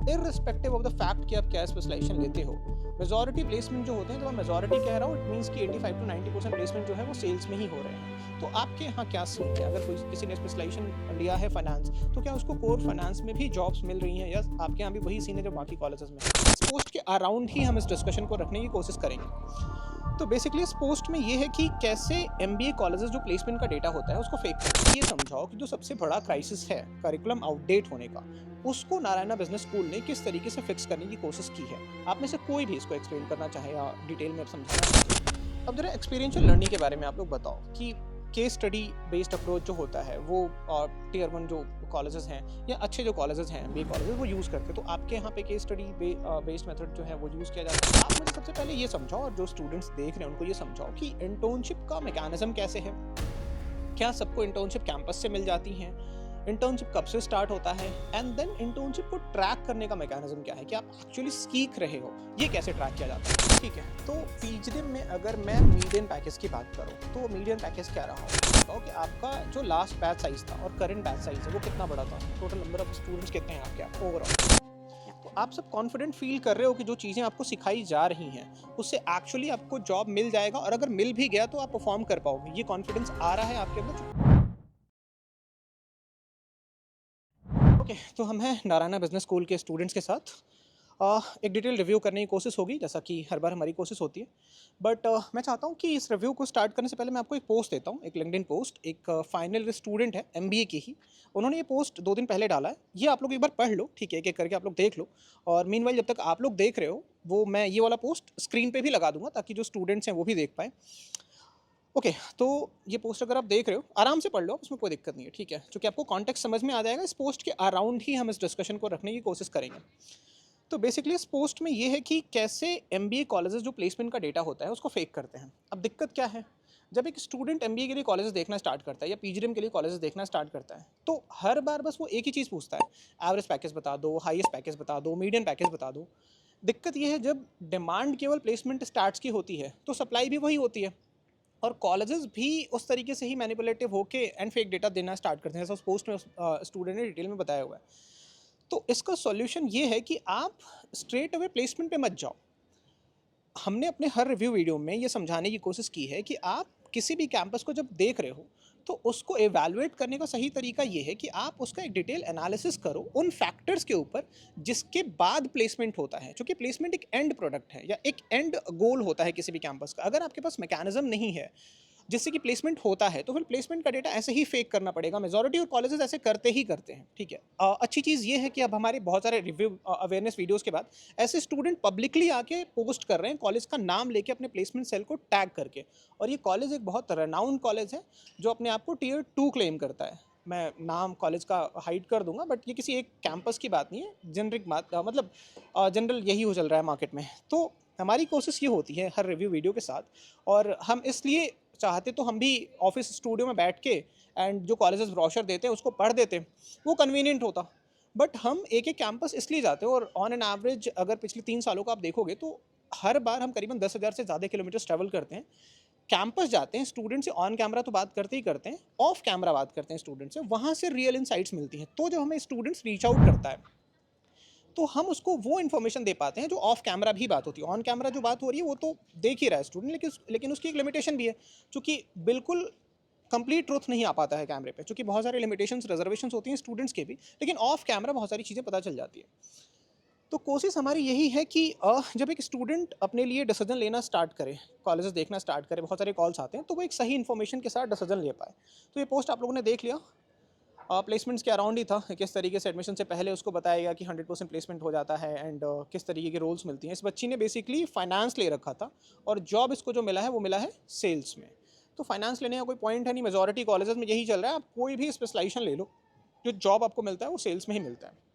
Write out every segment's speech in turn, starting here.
Irrespective of the fact कि आप क्या स्पेशलाइजेशन लेते हो, मेजॉरिटी प्लेसमेंट जो होते हैं, तो मैं मेजॉरिटी कह रहा हूँ, इट मीन्स कि 85 to 90% प्लेसमेंट जो है वो सेल्स में ही हो रहे हैं। तो आपके यहाँ क्या सीन है? अगर कोई किसी ने स्पेशलाइजेशन लिया है फाइनेंस, तो क्या उसको कोर फाइनेंस में भी जॉब्स मिल रही हैं, या आपके यहाँ भी वही सीन है जो बाकी कॉलेजेस में है? इस पोस्ट के अराउंड ही हम इस डिस्कशन को रखने की कोशिश करेंगे। तो बेसिकली इस पोस्ट में ये है कि कैसे एमबीए कॉलेजेस जो प्लेसमेंट का डेटा होता है उसको फेक करते हैं। ये समझाओ कि जो सबसे बड़ा क्राइसिस है करिकुलम आउटडेट होने का, उसको नारायणा बिजनेस स्कूल ने किस तरीके से फिक्स करने की कोशिश की है। आप में से कोई भी इसको एक्सप्लेन करना चाहे या डिटेल में समझाना चाहे। अब जरा एक्सपीरियंशियल लर्निंग के बारे में आप लोग बताओ कि केस स्टडी बेस्ड अप्रोच जो होता है वो टीयर 1 जो कॉलेजेस हैं या अच्छे जो कॉलेजेस हैं एमबीए कॉलेजेस वो यूज़ करते हैं। तो आपके यहाँ पे केस स्टडी बेस्ड मेथड जो है वो यूज़ किया जाता है। आप मुझे सबसे पहले ये समझाओ, और जो स्टूडेंट्स देख रहे हैं उनको ये समझाओ कि इंटर्नशिप का मैकेनिज्म कैसे है। क्या सबको इंटर्नशिप कैंपस से मिल जाती हैं? इंटर्नशिप कब से स्टार्ट होता है? एंड देन इंटर्नशिप को ट्रैक करने का मैकेनिज्म क्या है कि आप एक्चुअली सीख रहे हो, ये कैसे ट्रैक किया जाता है? ठीक है, तो पीजीडीएम में अगर मैं मीडियन पैकेज की बात करूँ तो मीडियन पैकेज क्या रहा हो कि आपका जो लास्ट बैच साइज था और करंट बैच साइज है वो कितना बड़ा था, टोटल नंबर ऑफ स्टूडेंट्स कितने हैं आपके ओवरऑल। तो आप सब कॉन्फिडेंट फील कर रहे हो कि जो चीज़ें आपको सिखाई जा रही हैं उससे एक्चुअली आपको जॉब मिल जाएगा, और अगर मिल भी गया तो आप परफॉर्म कर पाओगे। ये कॉन्फिडेंस आ रहा है आपके अंदर? ओके, तो हम हैं नारायणा बिजनेस स्कूल के स्टूडेंट्स के साथ एक डिटेल रिव्यू करने की कोशिश होगी, जैसा कि हर बार हमारी कोशिश होती है। बट मैं चाहता हूँ कि इस रिव्यू को स्टार्ट करने से पहले मैं आपको एक पोस्ट देता हूँ, एक लिंक्डइन पोस्ट। एक फाइनल स्टूडेंट है एमबीए की ही, उन्होंने ये पोस्ट 2 दिन पहले डाला है। ये आप लोग एक बार पढ़ लो, ठीक है, एक एक करके आप लोग देख लो। और मीनवाइल जब तक आप लोग देख रहे हो, वो मैं ये वाला पोस्ट स्क्रीन पर भी लगा दूंगा ताकि जो स्टूडेंट्स हैं वो भी देख पाएँ। ओके, तो ये पोस्ट अगर आप देख रहे हो आराम से पढ़ लो, उसमें कोई दिक्कत नहीं है, ठीक है, क्योंकि आपको कॉन्टेक्स्ट समझ में आ जाएगा। इस पोस्ट के अराउंड ही हम इस डिस्कशन को रखने की कोशिश करेंगे। तो बेसिकली इस पोस्ट में ये है कि कैसे एमबीए कॉलेजेस जो प्लेसमेंट का डेटा होता है उसको फेक करते हैं। अब दिक्कत क्या है, जब एक स्टूडेंट एमबीए के लिए कॉलेजेस देखना स्टार्ट करता है या पीजीडीएम के लिए कॉलेजेस देखना स्टार्ट करता है, तो हर बार बस वो एक ही चीज़ पूछता है, एवरेज पैकेज बता दो, हाईएस्ट पैकेज बता दो, मीडियम पैकेज बता दो। दिक्कत ये है, जब डिमांड केवल प्लेसमेंट स्टार्ट्स की होती है तो सप्लाई भी वही होती है, और कॉलेजेस भी उस तरीके से ही मैनिपुलेटिव होके एंड फेक डेटा देना स्टार्ट करते हैं, जैसा उस पोस्ट में स्टूडेंट ने डिटेल में बताया हुआ है। तो इसका सॉल्यूशन ये है कि आप स्ट्रेट अवे प्लेसमेंट पे मत जाओ। हमने अपने हर रिव्यू वीडियो में ये समझाने की कोशिश की है कि आप किसी भी कैंपस को जब देख रहे हो तो उसको एवेलुएट करने का सही तरीका ये है कि आप उसका एक डिटेल एनालिसिस करो उन फैक्टर्स के ऊपर जिसके बाद प्लेसमेंट होता है, क्योंकि प्लेसमेंट एक एंड प्रोडक्ट है या एक एंड गोल होता है किसी भी कैंपस का। अगर आपके पास मैकेनिज्म नहीं है जिससे कि प्लेसमेंट होता है, तो फिर प्लेसमेंट का डेटा ऐसे ही फेक करना पड़ेगा। मेजॉरिटी और कॉलेजेस ऐसे करते ही करते हैं, ठीक है। अच्छी चीज़ ये है कि अब हमारे बहुत सारे रिव्यू अवेयरनेस वीडियोस के बाद ऐसे स्टूडेंट पब्लिकली आके पोस्ट कर रहे हैं, कॉलेज का नाम लेके अपने प्लेसमेंट सेल को टैग करके। और ये कॉलेज एक बहुत रेनाउंड कॉलेज है जो अपने आप को टीयर 2 क्लेम करता है। मैं नाम कॉलेज का हाइड कर दूंगा, बट ये किसी एक कैंपस की बात नहीं है, जेनरिक बात, मतलब जनरल यही हो चल रहा है मार्केट में। तो हमारी कोशिश ये होती है हर रिव्यू वीडियो के साथ, और हम इसलिए चाहते तो हम भी ऑफिस स्टूडियो में बैठ के एंड जो कॉलेजेस ब्रोशर देते हैं उसको पढ़ देते, वो कन्वीनियंट होता। बट हम एक एक कैंपस इसलिए जाते हैं, और ऑन एन एवरेज अगर पिछले 3 सालों को आप देखोगे तो हर बार हम करीबन 10,000 से ज़्यादा किलोमीटर ट्रैवल करते हैं, कैंपस जाते हैं, स्टूडेंट से ऑन कैमरा तो बात करते ही करते हैं, ऑफ कैमरा बात करते हैं स्टूडेंट से, वहाँ से रियल इनसाइट्स मिलती हैं। तो जब हमें स्टूडेंट्स रीच आउट करता है तो हम उसको वो इन्फॉर्मेशन दे पाते हैं जो ऑफ कैमरा भी बात होती है। ऑन कैमरा जो बात हो रही है वो तो देख ही रहा है स्टूडेंट, लेकिन उसकी एक लिमिटेशन भी है, क्योंकि बिल्कुल कंप्लीट ट्रूथ नहीं आ पाता है कैमरे पे, क्योंकि बहुत सारे लिमिटेशंस रिजर्वेशंस होती हैं स्टूडेंट्स के भी, लेकिन ऑफ कैमरा बहुत सारी चीज़ें पता चल जाती है। तो कोशिश हमारी यही है कि जब एक स्टूडेंट अपने लिए डिसीजन लेना स्टार्ट करे, कॉलेजेस देखना स्टार्ट करे, बहुत सारे कॉल्स आते हैं, तो वो एक सही इन्फॉर्मेशन के साथ डिसीजन ले पाए। तो ये पोस्ट आप लोगों ने देख लिया, प्लेसमेंट्स के अराउंड ही था, किस तरीके से एडमिशन से पहले उसको बताया गया कि 100% प्लेसमेंट हो जाता है, एंड किस तरीके के रोल्स मिलती हैं। इस बच्ची ने बेसिकली फाइनेंस ले रखा था, और जॉब इसको जो मिला है वो मिला है सेल्स में। तो फाइनेंस लेने का कोई पॉइंट है नहीं, मेजॉरिटी कॉलेजेस में यही चल रहा है, आप कोई भी स्पेशलाइजेशन ले लो, जो जॉब आपको मिलता है वो सेल्स में ही मिलता है।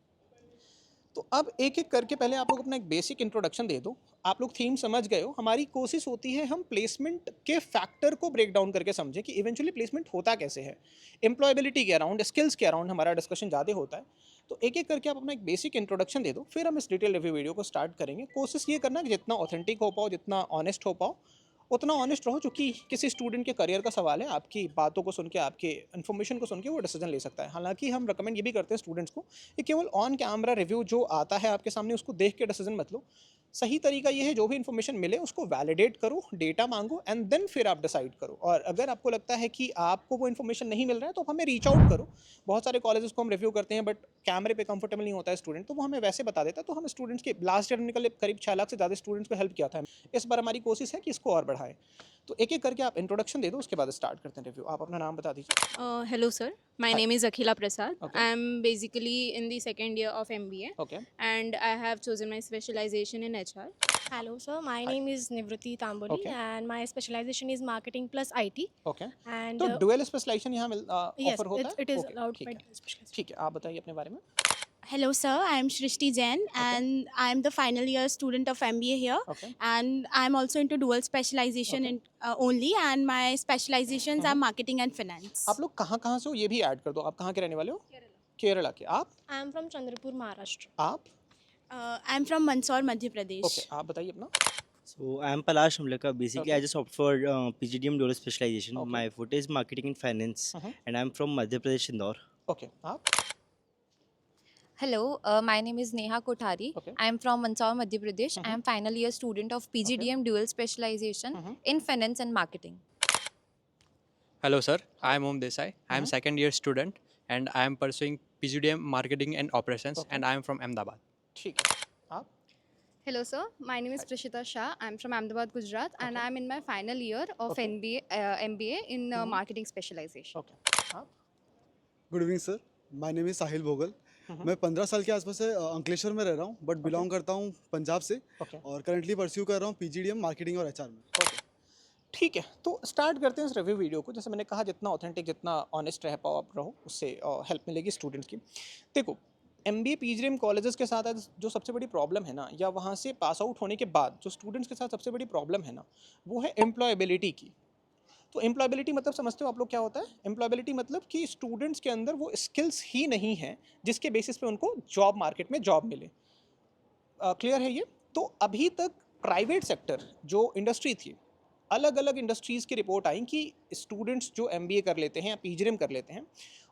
तो अब एक एक करके पहले आप लोग अपना एक बेसिक इंट्रोडक्शन दे दो। आप लोग थीम समझ गए हो। हमारी कोशिश होती है हम प्लेसमेंट के फैक्टर को ब्रेक डाउन करके समझें कि इवेंचुअली प्लेसमेंट होता कैसे है। एम्प्लॉयबिलिटी के अराउंड, स्किल्स के अराउंड हमारा डिस्कशन ज़्यादा होता है। तो एक एक करके आप अपना एक बेसिक इंट्रोडक्शन दे दो, फिर हम इस डिटेल रिव्यू वीडियो को स्टार्ट करेंगे। कोशिश ये करना कि जितना ऑथेंटिक हो पाओ, जितना ऑनेस्ट हो पाओ, उतना ऑनेस्ट रहो, चूँकि किसी स्टूडेंट के करियर का सवाल है, आपकी बातों को सुन के, आपके इन्फॉर्मेशन को सुन के वो डिसीजन ले सकता है। हालाँकि हम रिकमेंड ये भी करते हैं स्टूडेंट्स को कि केवल ऑन कैमरा रिव्यू जो आता है आपके सामने उसको देख के डिसीजन मत लो। सही तरीका ये है जो भी इन्फॉर्मेशन मिले उसको वैलिडेट करो, डेटा माँगो एंड देन फिर आप डिसाइड करो। और अगर आपको लगता है कि आपको वो इन्फॉर्मेशन नहीं मिल रहा है तो आप हमें रीच आउट करो। बहुत सारे कॉलेजेस को हम रिव्यू करते हैं बट कैमरे पे कंफर्टेबल नहीं होता है स्टूडेंट, तो वो हमें वैसे बता देता है। तो हम स्टूडेंट्स के लास्ट ईयर हमने करीब 6 लाख से ज़्यादा स्टूडेंट्स को हेल्प किया था। इस बार हमारी कोशिश है कि इसको और बढ़ाएँ। तो एक-एक करके आप इंट्रोडक्शन दे दो, उसके बाद स्टार्ट करते हैं रिव्यू। आप अपना नाम बता दीजिए। Hello, sir. My hi. name is Akhila Prasad. Okay, I'm basically in the second year of MBA, okay, and I have chosen my specialization in HR. Hello, sir. My hi, name is Nivruti Tamboli, okay, and my specialization is marketing plus IT. Okay. And तो dual specialisation यहाँ yes, offer होता है? it is okay, allowed ठीक by है। dual specialization. ठीक है, आप बताइए अपने बारे में। Hello, sir. I am Shrishti Jain, okay, and I am the final year student of MBA here. Okay, And I am also into dual specialization okay. in only, and my specializations hmm, are hmm. marketing and finance. आप लोग कहाँ-कहाँ से हो ये भी add कर दो। आप कहाँ के रहने वाले हो? केरला के। आप? I am from Chandrapur, Maharashtra. आप? I am from Mandsaur, Madhya okay, Pradesh. आप बताइए अपना। So I'm Palash Humlekar. Basically, okay, I just opted for PGDM dual specialization. Okay. My forte is marketing and finance, hmm, hmm. and I'm from Madhya Pradesh, Indore. Okay, आप? Hello, my name is Neha Kothari. Okay. I am from Mansaur, Madhya Pradesh. I hmm, hmm. am final year student of PGDM dual specialization hmm, hmm. in finance and marketing. Hello, sir. I am Om Desai. I am Mhm. second year student and I am pursuing PGDM Marketing and Operations Okay. and I am from Ahmedabad. ठीक है। आप? Hello, sir. My name is Prishita Shah. I'm from Ahmedabad, Gujarat, and Okay. I'm in my final year of Okay. MBA in Mhm. marketing specialization. Okay, आप? Good evening sir, my name is Sahil Bhogal. Hmm, हुँ। मैं 15 साल के आसपास से अंकलेश्वर में रह रहा हूँ बट बिलोंग करता हूँ पंजाब से ओके, और करंटली परस्यू कर रहा हूँ पीजीडीएम मार्केटिंग और एचआर में। ओके। ठीक है, तो स्टार्ट करते हैं इस रिव्यू वीडियो को। जैसे मैंने कहा जितना ऑथेंटिक, जितना ऑनेस्ट रह पाओ आप रहो, उससे हेल्प मिलेगी स्टूडेंट्स की। देखो, एमबीए पीजीडीएम कॉलेजेस के साथ आज जो सबसे बड़ी प्रॉब्लम है ना, या वहाँ से पास आउट होने के बाद जो स्टूडेंट्स के साथ सबसे बड़ी प्रॉब्लम है ना, वो है एम्प्लॉयबिलिटी की। तो एम्प्लॉयबिलिटी मतलब समझते हो आप लोग क्या होता है? एम्प्लॉयबिलिटी मतलब कि स्टूडेंट्स के अंदर वो स्किल्स ही नहीं हैं, जिसके बेसिस पे उनको जॉब मार्केट में जॉब मिले। क्लियर है ये? तो अभी तक प्राइवेट सेक्टर जो इंडस्ट्री थी, अलग-अलग इंडस्ट्रीज़ की रिपोर्ट आई कि स्टूडेंट्स जो एमबीए कर लेते हैं या पीजीडीएम कर लेते हैं,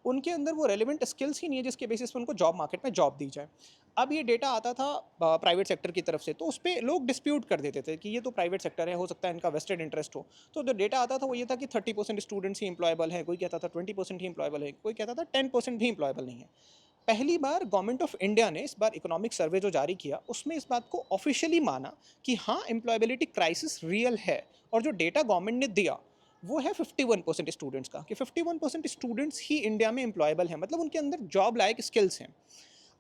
उनके अंदर वो रेलेवेंट स्किल्स ही नहीं है जिसके बेसिस पे उनको जॉब मार्केट में जॉब दी जाए। अब ये डेटा आता था प्राइवेट सेक्टर की तरफ से, तो उस पे लोग डिस्प्यूट कर देते थे कि ये तो प्राइवेट सेक्टर है, हो सकता है इनका वेस्टेड इंटरेस्ट हो। तो जो डेटा आता था वो ये था कि 30% स्टूडेंट्स ही एम्प्लॉयबल हैं, कोई कहता था 20% ही एम्प्लॉयबल है, कोई कहता था 10% भी एम्प्लॉयबल नहीं है। पहली बार गवर्नमेंट ऑफ इंडिया ने इस बार इकोनॉमिक सर्वे जो जारी किया उसमें इस बात को ऑफिशियली माना कि हाँ, एम्प्लॉयबिलिटी क्राइसिस रियल है। और जो डेटा गवर्नमेंट ने दिया वो है 51% स्टूडेंट्स का, कि 51% स्टूडेंट्स ही इंडिया में एम्प्लॉयबल हैं, मतलब उनके अंदर जॉब लायक स्किल्स हैं।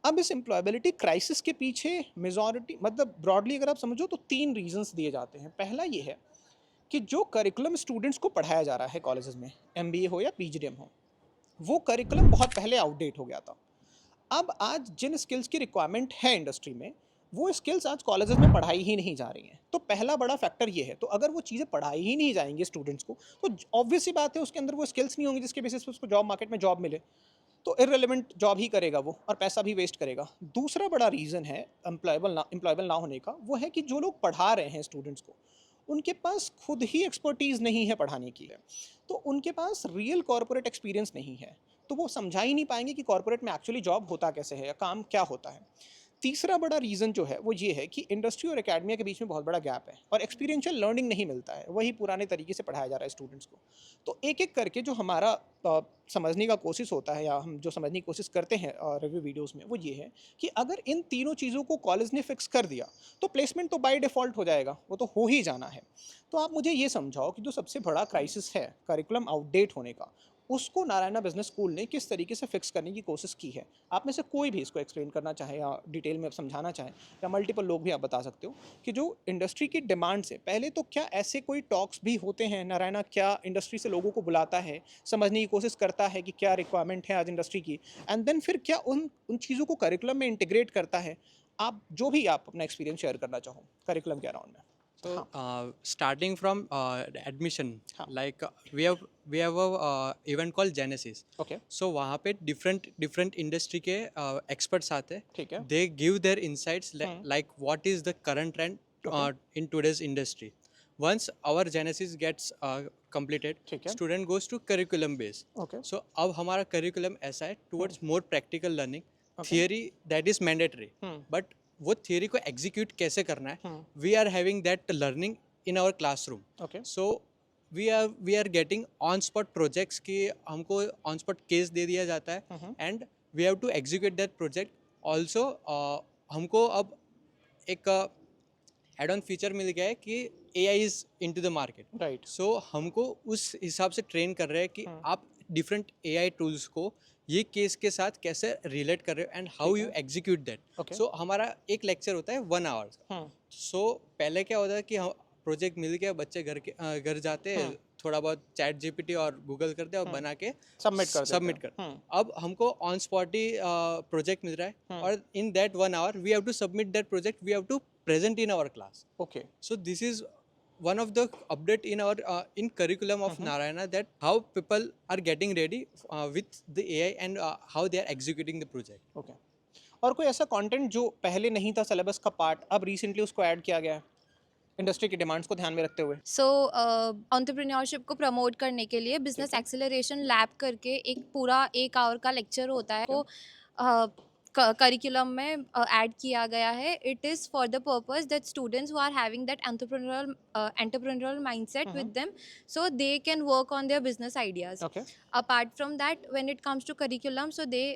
अब इस एम्प्लॉयबिलिटी क्राइसिस के पीछे मेजॉरिटी, मतलब ब्रॉडली अगर आप समझो तो 3 रीजंस दिए जाते हैं। पहला ये है कि जो करिकुलम स्टूडेंट्स को पढ़ाया जा रहा है कॉलेजेस में, एमबीए हो या पीजीडीएम हो, वो करिकुलम बहुत पहले आउटडेट हो गया था। अब आज जिन स्किल्स की रिक्वायरमेंट है इंडस्ट्री में, वो स्किल्स आज कॉलेजेस में पढ़ाई ही नहीं जा रही हैं। तो पहला बड़ा फैक्टर ये है। तो अगर वो चीज़ें पढ़ाई ही नहीं जाएंगी स्टूडेंट्स को, तो ऑब्वियस सी बात है उसके अंदर वो स्किल्स नहीं होंगी जिसके बेसिस पे उसको जॉब मार्केट में जॉब मिले। तो इररिलेवेंट जॉब ही करेगा वो और पैसा भी वेस्ट करेगा। दूसरा बड़ा रीज़न है एम्प्लॉयबल ना होने का, वो है कि जो लोग पढ़ा रहे हैं स्टूडेंट्स को, उनके पास खुद ही एक्सपर्टीज़ नहीं है पढ़ाने की। तो उनके पास रियल कॉर्पोरेट एक्सपीरियंस नहीं है, तो वो समझा ही नहीं पाएंगे कि कॉर्पोरेट में एक्चुअली जॉब होता कैसे है या काम क्या होता है। तीसरा बड़ा रीज़न जो है वो ये है कि इंडस्ट्री और एकेडमिया के बीच में बहुत बड़ा गैप है और एक्सपीरियंशियल लर्निंग नहीं मिलता है, वही पुराने तरीके से पढ़ाया जा रहा है स्टूडेंट्स को। तो एक-एक करके जो हमारा समझने का कोशिश होता है या हम जो समझने की कोशिश करते हैं रिव्यू वीडियोस में, वो ये है कि अगर इन तीनों चीज़ों को कॉलेज ने फिक्स कर दिया तो प्लेसमेंट तो बाय डिफ़ॉल्ट हो जाएगा, वो तो हो ही जाना है। तो आप मुझे ये समझाओ कि जो सबसे बड़ा क्राइसिस है करिकुलम आउटडेट होने का, उसको नारायणा बिजनेस स्कूल ने किस तरीके से फिक्स करने की कोशिश की है? आप में से कोई भी इसको एक्सप्लेन करना चाहे या डिटेल में समझाना चाहे, या मल्टीपल लोग भी आप बता सकते हो कि जो इंडस्ट्री की डिमांड से पहले, तो क्या ऐसे कोई टॉक्स भी होते हैं? नारायणा क्या इंडस्ट्री से लोगों को बुलाता है, समझने की कोशिश करता है कि क्या रिक्वायरमेंट है आज इंडस्ट्री की, एंड देन फिर क्या उन उन चीज़ों को करिकुलम में इंटीग्रेट करता है? आप जो भी आप अपना एक्सपीरियंस शेयर करना चाहो करिकुलम के अराउंड में। So हाँ, starting from admission, हाँ, like we have a event called Genesis. Okay, So वहाँ पे different industry के experts आते हैं. ठीक है। They give their insights hmm, like what is the current trend Okay. in today's industry. once our genesis gets completed, ठीक है। student goes to curriculum base. Okay So अब हमारा curriculum ऐसा है towards more practical learning. Okay. Theory that is mandatory, but वो theory को execute कैसे करना है, we are having that learning in our classroom. Okay So we are getting on spot projects कि हमको on spot case दे दिया जाता है and we have to execute that project. Also हमको अब एक एड ऑन फीचर मिल गया है कि AI is into the market. Right so हमको उस हिसाब से ट्रेन कर रहे हैं कि आप डिफरेंट AI टूल्स को ये केस के साथ कैसे रिलेट कर रहे हो and how you execute that. Okay. सो हमारा एक लेक्चर होता है 1 आवर. सो पहले क्या होता है कि प्रोजेक्ट मिल गया, बच्चे घर जाते हैं, थोड़ा बहुत चैट GPT और गूगल करते हैं और बना के सबमिट कर अब हमको ऑन स्पॉट ही प्रोजेक्ट मिल रहा है और in that 1 hour we have to submit that project, we have to present in our class. Okay So this is one of the update in our in curriculum of Narayana, that how people are getting ready with the AI and how they are executing the project. Okay और कोई ऐसा content जो पहले नहीं था syllabus का part, अब recently उसको ऐड किया गया है इंडस्ट्री की डिमांड्स को ध्यान में रखते हुए? सो एंटरप्रेन्योरशिप को प्रमोट करने के लिए बिजनेस एक्सेलरेशन लैब करके एक पूरा 1 आवर का लेक्चर होता है, वो करिकुलम में ऐड किया गया है. It is for the purpose that students who are having that entrepreneurial mindset with them, so they can work on their business ideas. Okay Apart from that, when it comes to curriculum, so they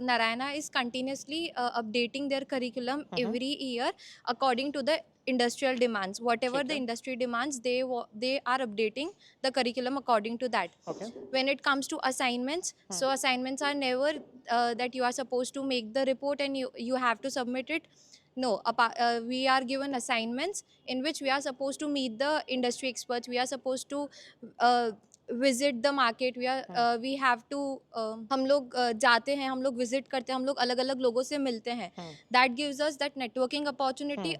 Narayana is continuously updating their curriculum every year according to the industrial demands. Whatever the industry demands, they are updating the curriculum according to that. Okay When it comes to assignments, so assignments are never that you are supposed to make the report and you have to submit it. No, we are given assignments in which we are supposed to meet the industry experts. We are supposed to visit the market. We have to हम लोग जाते हैं, हम लोग visit करते हैं, हम लोग अलग अलग लोगों से मिलते हैं. That gives us that networking opportunity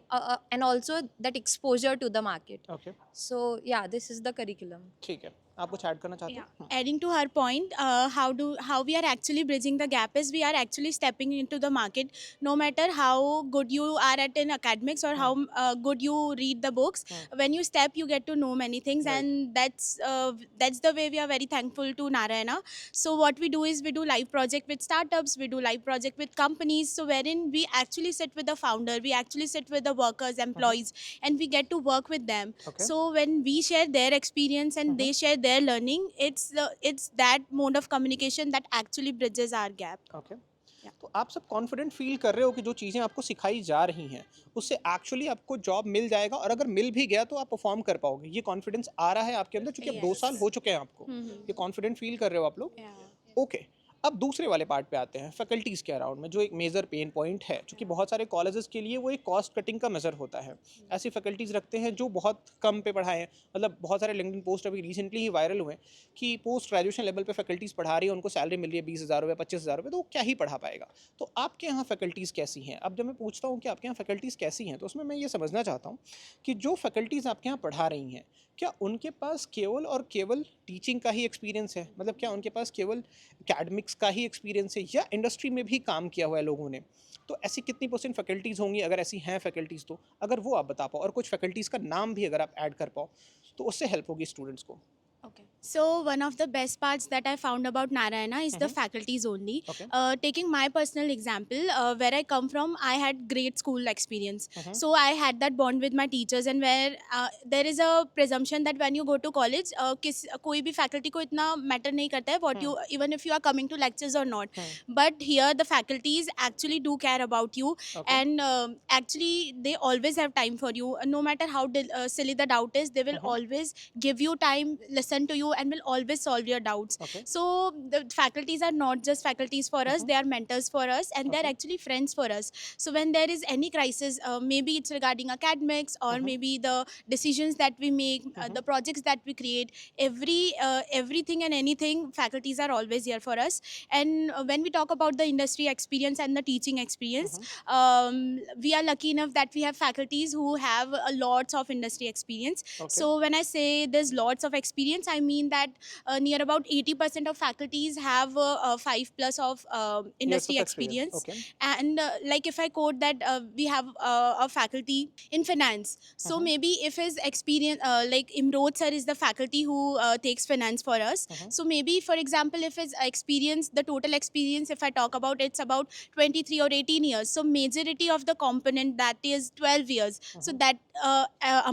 and also that exposure to the market. Okay So yeah, this is the curriculum. ठीक है, आप कुछ ऐड करना चाहते हो? Adding to her point, how we are actually bridging the gap is we are actually stepping into the market. No matter how good you are at in academics or how good you read the books, when you step, you get to know many things, and that's the way we are very thankful to Narayana. So what we do is we do live project with startups, we do live project with companies. So wherein we actually sit with the founder, we actually sit with the workers, employees, and we get to work with them. Okay. So when we share their experience and they share their learning, it's that mode of communication that actually bridges our gap. Okay तो आप सब confident feel कर रहे हो कि जो चीज़ें आपको सिखाई जा रही हैं उससे एक्चुअली आपको जॉब मिल जाएगा, और अगर मिल भी गया तो आप परफॉर्म कर पाओगे? ये कॉन्फिडेंस आ रहा है आपके अंदर, क्योंकि अब 2 साल हो चुके हैं आपको, ये कॉन्फिडेंट फील कर रहे हो आप लोग? ओके अब दूसरे वाले पार्ट पे आते हैं, फैकल्टीज़ के अराउंड में जो एक मेजर पेन पॉइंट है, क्योंकि बहुत सारे कॉलेजेस के लिए वो एक कॉस्ट कटिंग का मेजर होता है. ऐसी फैकल्टीज़ रखते हैं जो बहुत कम पे पढ़ाएं, मतलब बहुत सारे लिंक्डइन पोस्ट अभी रिसेंटली ही वायरल हुए कि पोस्ट ग्रेजुएशन लेवल पे फैकल्टीज़ पढ़ा रही है, उनको सैलरी मिल रही है 20,000 रुपये 25,000 रुपये, तो वो क्या ही पढ़ा पाएगा? तो आपके यहाँ फैकल्टीज़ कैसी हैं? अब जब मैं पूछता हूँ कि आपके यहाँ फैकल्टीज़ कैसी हैं, तो उसमें मैं ये समझना चाहता हूँ कि जो फैकल्टीज़ आपके यहाँ पढ़ा रही हैं, क्या उनके पास केवल और केवल टीचिंग का ही एक्सपीरियंस है? मतलब क्या उनके पास केवल एकेडमिक्स का ही एक्सपीरियंस है, या इंडस्ट्री में भी काम किया हुआ है लोगों ने? तो ऐसी कितनी % फैकल्टीज़ होंगी, अगर ऐसी हैं फैकल्टीज़ तो अगर वो आप बता पाओ, और कुछ फैकल्टीज़ का नाम भी अगर आप ऐड कर पाओ तो उससे हेल्प होगी स्टूडेंट्स को. Okay. So one of the best parts that I found about Narayana is the faculties only. Okay. Taking my personal example, where I come from, I had great school experience. So I had that bond with my teachers, and where there is a presumption that when you go to college, कोई भी faculty को इतना matter नहीं करता है what you, even if you are coming to lectures or not. But here the faculties actually do care about you, and actually they always have time for you. No matter how silly the doubt is, they will always give you time, listen to you, and will always solve your doubts. Okay. So the faculties are not just faculties for us, they are mentors for us, and they're actually friends for us. So when there is any crisis, maybe it's regarding academics, or maybe the decisions that we make, the projects that we create, everything and anything, faculties are always here for us. And when we talk about the industry experience and the teaching experience, we are lucky enough that we have faculties who have lots of industry experience. Okay. So when I say there's lots of experience, I mean seen that near about 80% of faculties have 5+ of industry Years of experience. Okay. And like if I quote that we have a faculty in finance, so Mhm. maybe if his experience like Imrod sir is the faculty who takes finance for us, Mhm. so maybe for example if his experience, the total experience if I talk about, it's about 23 or 18 years, so majority of the component that is 12 years, so Mhm. that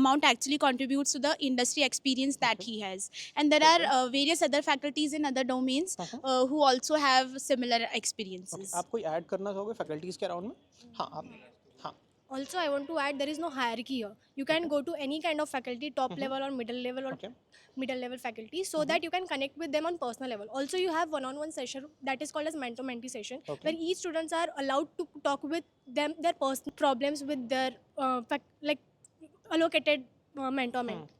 amount actually contributes to the industry experience that Okay. he has. And there Okay. are various other faculties in other domains Mhm. who also have similar okay experiences. आप कोई add करना चाहोगे faculties के around में? हाँ, आप हाँ, Also, I want to add there is no hierarchy here. You can Okay. go to any kind of faculty, top Mhm. level or okay, middle level faculty, so Mhm. that you can connect with them on personal level. Also, you have one-on-one session that is called as mentor-mentee session, Okay. where each students are allowed to talk with them their personal problems with their like allocated mentor-mentee.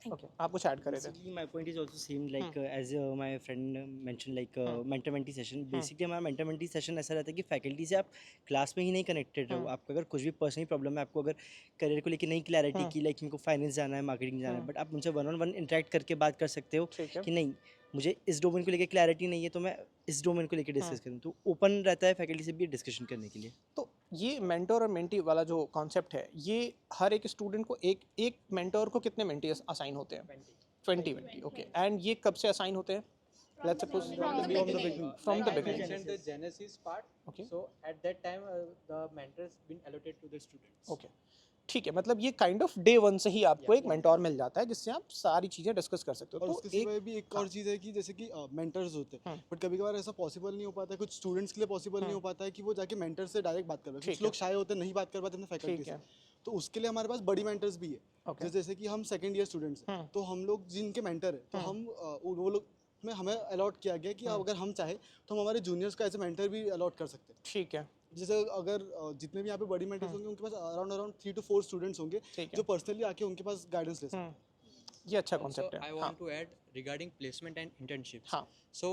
Okay, आप कुछ add कर रहे थे? Basically, my point is also same like as my friend mentioned like mentor mentee session. Basically हमारा mentor mentee session ऐसा रहता है कि फैकल्टी से आप क्लास में ही नहीं कनेक्टेड रहो. आपको अगर कुछ भी पर्सनली प्रॉब्लम है, आपको अगर करियर को लेकर नहीं क्लैरिटी की लाइक इनको फाइनेंस जाना है, मार्केटिंग जाना है, बट आप उनसे 1-on-1 इंटरेक्ट करके बात कर सकते हो ठीक है। कि नहीं मुझे इस डोमेन को लेकर क्लैरिटी नहीं है तो मैं इस डोमेन को लेकर डिस्कस करूँ. तो ओपन रहता है फैकल्टी से भी डिस्कशन करने के लिए. तो ये मेंटर और मेंटी वाला जो कॉन्सेप्ट है, ये हर एक स्टूडेंट को एक मेंटर को कितने मेंटी असाइन होते हैं? 20 मेंटी, ओके। एंड ये कब से असाइन होते हैं? Let's suppose From the beginning. From the I beginning. mentioned the genesis part. Okay. So at that time, the mentors been allocated to the students. Okay, ठीक है, मतलब ये काइंड ऑफ डे 1 से ही आपको एक मेंटोर मिल जाता है जिससे आप सारी चीज़ें डिस्कस कर सकते हो। और तो उसके सिवाय भी एक और हाँ। चीज़ है कि जैसे कि मेंटर्स होते हैं, हम्म। बट कभी कभार ऐसा पॉसिबल नहीं हो पाता है, कुछ स्टूडेंट्स के लिए पॉसिबल नहीं हो पाता है कि वो जाके मेंटर से डायरेक्ट बात कर पाए. ठीक कुछ लोग है। शाय होते हैं, नहीं बात कर पाते अपने फैकल्टी ठीक से. है, तो उसके लिए हमारे पास बड़ी मेंटर्स भी है. ओके, जैसे कि हम सेकंड ईयर स्टूडेंट्स हैं, हम्म। तो हम लोग जिनके मेंटर है तो हम्म। हम वो लोग में हमें अलॉट किया गया कि हम्म। अगर हम चाहे तो हम हमारे जूनियर्स का एज ए मेंटर भी अलॉट कर सकते हैं. ठीक है, जैसे अगर जितने भी यहाँ पे बड़ी मेंटर्स होंगे उनके पास अराउंड 3 to 4 स्टूडेंट्स होंगे ठीक है। जो पर्सनली आके उनके पास गाइडेंस ले सकते हैं. ये अच्छा Also, कॉन्सेप्ट है। I हाँ, want to add regarding placement and internships. हाँ, So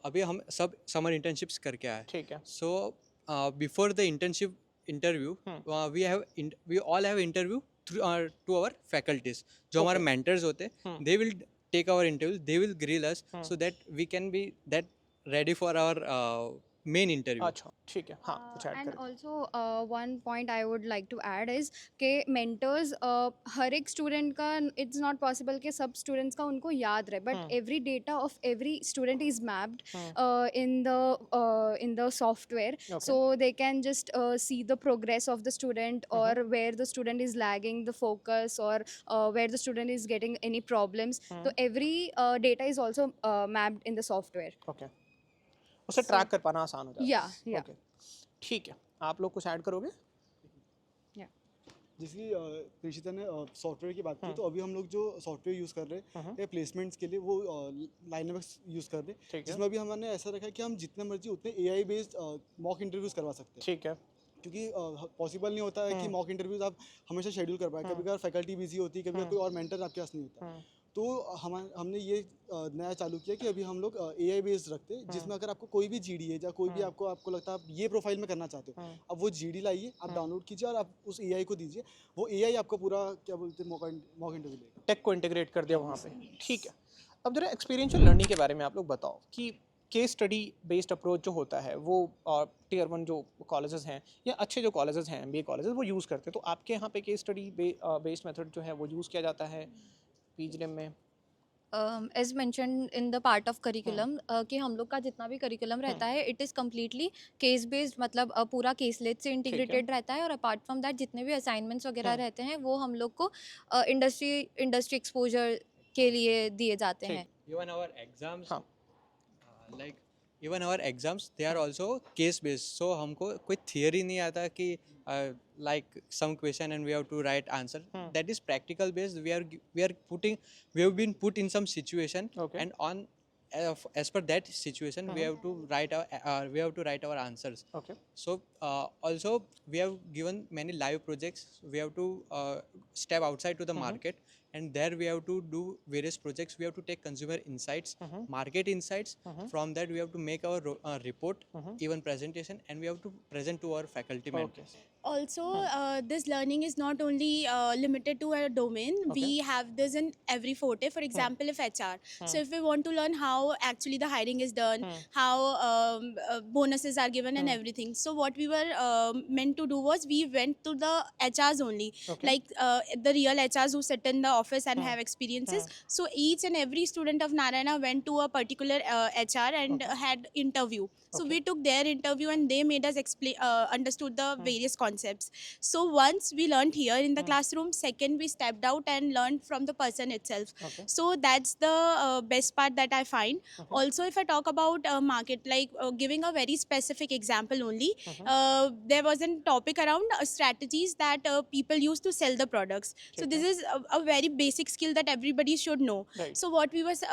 अभी हम सब summer internships करके आए. ठीक है, So before the internship interview, we all have interview through to our faculties. जो हमारे Okay. mentors होते, they will take our interview, they will grill us so that we can be that ready for our main interview. अच्छा, ठीक है, हाँ, कुछ add And करें। also one point I would like to add is कि mentors हर एक student का it's not possible कि सब students का उनको याद रहे, but every data of every student is mapped in the software, so they can just see the progress of the student or where the student is lagging the focus or where the student is getting any problems. So every data is also mapped in the software. Okay, उसे track कर पाना आसान हो जाता है। Yeah. Okay, ठीक है, आप लोग कुछ ऐड करोगे? जैसे कि प्रेषिता ने सॉफ्टवेयर की बात की, तो अभी हम लोग जो सॉफ्टवेयर यूज़ कर रहे हैं प्लेसमेंट्स के लिए वो लाइनवर्क्स यूज़ कर रहे हैं, ठीक है। जिसमें अभी हमने ऐसा रखा है कि हम जितने मर्जी उतने AI बेस्ड मॉक इंटरव्यूज़ करवा सकते हैं, ठीक है, क्योंकि पॉसिबल नहीं होता है कि मॉक इंटरव्यूज़ आप हमेशा शेड्यूल कर पाए. कभी कभार फैकल्टी बिजी होती है, कभी कभार कोई और मेंटर आपके पास नहीं होता. तो हमने ये नया चालू किया कि अभी हम लोग AI बेस्ड रखते हैं, जिसमें अगर आपको कोई भी GD है या कोई भी आपको लगता है आप ये प्रोफाइल में करना चाहते हो, अब वो GD लाइए, आप डाउनलोड कीजिए और आप उस AI को दीजिए, वो AI आपका पूरा क्या बोलते हैं मॉक इंटरव्यू लेगा. टेक को इंटीग्रेट कर दिया वहाँ पे, ठीक है। अब जरा एक्सपीरियंशियल लर्निंग के बारे में आप लोग बताओ कि केस स्टडी बेस्ड अप्रोच जो होता है वो टियर 1 जो कॉलेजेस हैं या अच्छे जो कॉलेजेस हैं MBA कॉलेजेस वो यूज़ करते हैं, तो आपके यहाँ पे केस स्टडी बेस्ड मेथड जो है वो यूज़ किया जाता है PGDM में? As mentioned in the part of curriculum कि हम लोग का जितना भी करिकुलम रहता है it is completely case based, मतलब पूरा केसलेट से इंटीग्रेटेड रहता है, और अपार्ट फ्रॉम दैट जितने भी असाइनमेंट्स वगैरह रहते हैं वो हम लोग को इंडस्ट्री एक्सपोजर के लिए दिए जाते ठीक। हैं. Even our exams, हाँ। like even our exams, they are also case based. So हमको कोई theory नहीं आता कि like some question and we have to write answer. That is practical based. We have been put in some situation, Okay. and on as per that situation we have to write our answers. Okay, So also we have given many live projects. We have to step outside to the market, and there we have to do various projects. We have to take consumer insights, market insights. From that we have to make our report, even presentation, and we have to present to our faculty members. Also, this learning is not only limited to a domain. Okay. We have this in every forte. For example, if HR. So if we want to learn how actually the hiring is done, how bonuses are given and everything. So what we were meant to do was we went to the HRs only, Okay. like the real HRs who sit in the office and have experiences. So each and every student of Narayana went to a particular HR and had interview. So Okay. we took their interview and they made us explain, understood the various concepts. So once we learned here in the classroom, second we stepped out and learned from the person itself. Okay. So that's the best part that I find. Also, if I talk about market, like giving a very specific example only, there was a topic around strategies that people use to sell the products. So this is a very basic skill that everybody should know. Right. So what we was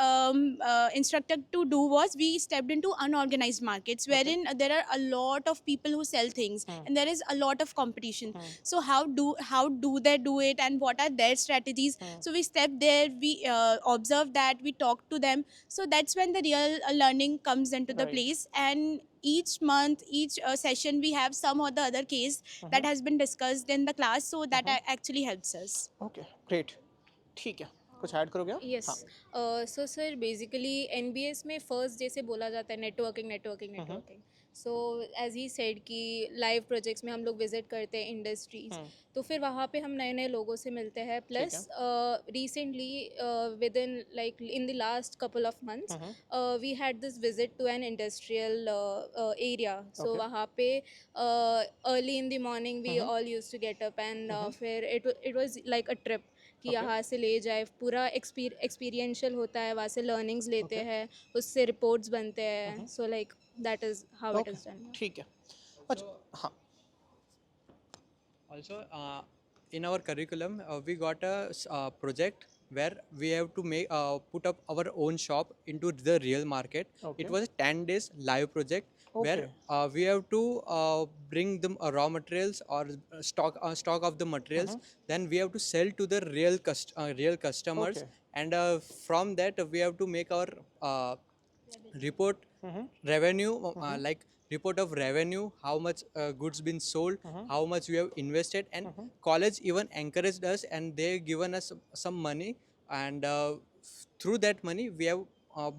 instructed to do was we stepped into unorganized markets wherein there are a lot of people who sell things and there is a lot of competition. So how do they do it and what are their strategies? So we stepped there, we observed that, we talked to them. So that's when the real learning comes into the Right. place. And each month, each session, we have some or the other case that has been discussed in the class, so that actually helps us. Okay great ठीक है कुछ add करोगे आप yes so sir basically NBS में first जैसे बोला जाता है networking so as he said कि लाइव प्रोजेक्ट्स में हम लोग विजिट करते हैं इंडस्ट्रीज तो फिर वहाँ पे हम नए नए लोगों से मिलते हैं plus recently with in like in the last couple of months we had this visit to an industrial area so Okay. वहाँ पे early in the morning we all use to get up and फिर it was like a trip कि Okay. यहाँ से ले जाए पूरा experiential होता है वहाँ से लर्निंग्स लेते Okay. हैं उससे रिपोर्ट्स बनते हैं so like that is how it is done ठीक है अच्छा हाँ Also, in our curriculum, we got a project where we have to make put up our own shop into the real market. Okay. It was a 10 days live project where Okay. we have to bring the raw materials or stock of the materials. Then we have to sell to the real customers, Okay. and from that we have to make our report revenue like report of revenue, how much goods been sold, how much we have invested, and college even encouraged us and they given us some money, and through that money we have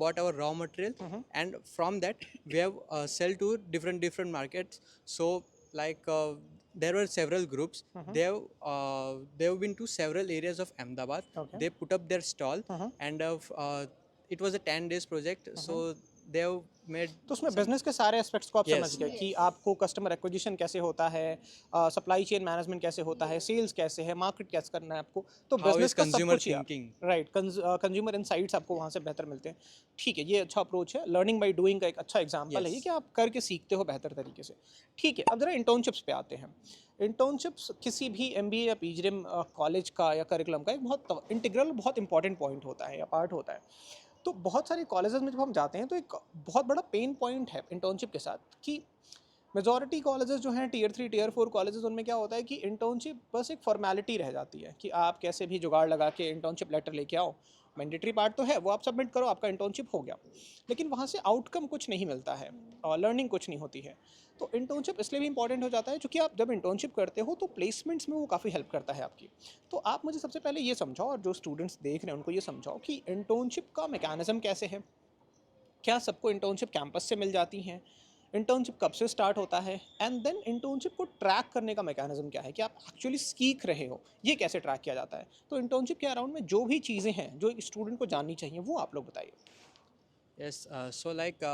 bought our raw material, and from that we have sell to different markets. So like there were several groups. They have been to several areas of Ahmedabad. Okay. They put up their stall, and it was a 10 days project. So they have made तो उसमें business के सारे aspects को आप Yes. समझ गए कि आपको कस्टमर एक्विजिशन कैसे होता है सप्लाई चेन मैनेजमेंट कैसे होता है सेल्स कैसे है मार्केट कैसे करना है आपको तो how बिजनेस is का सब consumer कुछ ही आप thinking. राइट कंज्यूमर इनसाइट्स आपको वहाँ से बेहतर मिलते हैं ठीक है ये अच्छा अप्रोच है लर्निंग बाय डूइंग का एक अच्छा एग्जांपल है ये Yes. कि आप करके सीखते हो बेहतर तरीके से ठीक है अब जरा इंटर्नशिप्स पे आते हैं इंटर्नशिप्स किसी भी एमबीए या पीजीडीएम कॉलेज का या करिकुलम का एक बहुत इंटीग्रल बहुत इंपॉर्टेंट पॉइंट होता है या पार्ट होता है तो बहुत सारे कॉलेजेस में जब हम जाते हैं तो एक बहुत बड़ा पेन पॉइंट है इंटर्नशिप के साथ कि मेजॉरिटी कॉलेजेस जो हैं टियर 3 टियर 4 कॉलेजेस उनमें क्या होता है कि इंटर्नशिप बस एक फॉर्मेलिटी रह जाती है कि आप कैसे भी जुगाड़ लगा के इंटर्नशिप लेटर लेके आओ मैंडेटरी पार्ट तो है वो आप सबमिट करो आपका इंटर्नशिप हो गया लेकिन वहाँ से आउटकम कुछ नहीं मिलता है और लर्निंग कुछ नहीं होती है तो इंटर्नशिप इसलिए भी इंपॉर्टेंट हो जाता है क्योंकि आप जब इंटर्नशिप करते हो तो प्लेसमेंट्स में वो काफ़ी हेल्प करता है आपकी तो आप मुझे सबसे पहले ये समझाओ और जो स्टूडेंट्स देख रहे हैं उनको ये समझाओ कि इंटर्नशिप का मैकेनिज्म कैसे है क्या सबको इंटर्नशिप कैंपस से मिल जाती हैं इंटर्नशिप कब से स्टार्ट होता है एंड देन इंटर्नशिप को ट्रैक करने का मैकेनिज्म क्या है कि आप एक्चुअली सीख रहे हो ये कैसे ट्रैक किया जाता है तो इंटर्नशिप के अराउंड में जो भी चीज़ें हैं जो एक स्टूडेंट को जाननी चाहिए वो आप लोग बताइए Yes, so like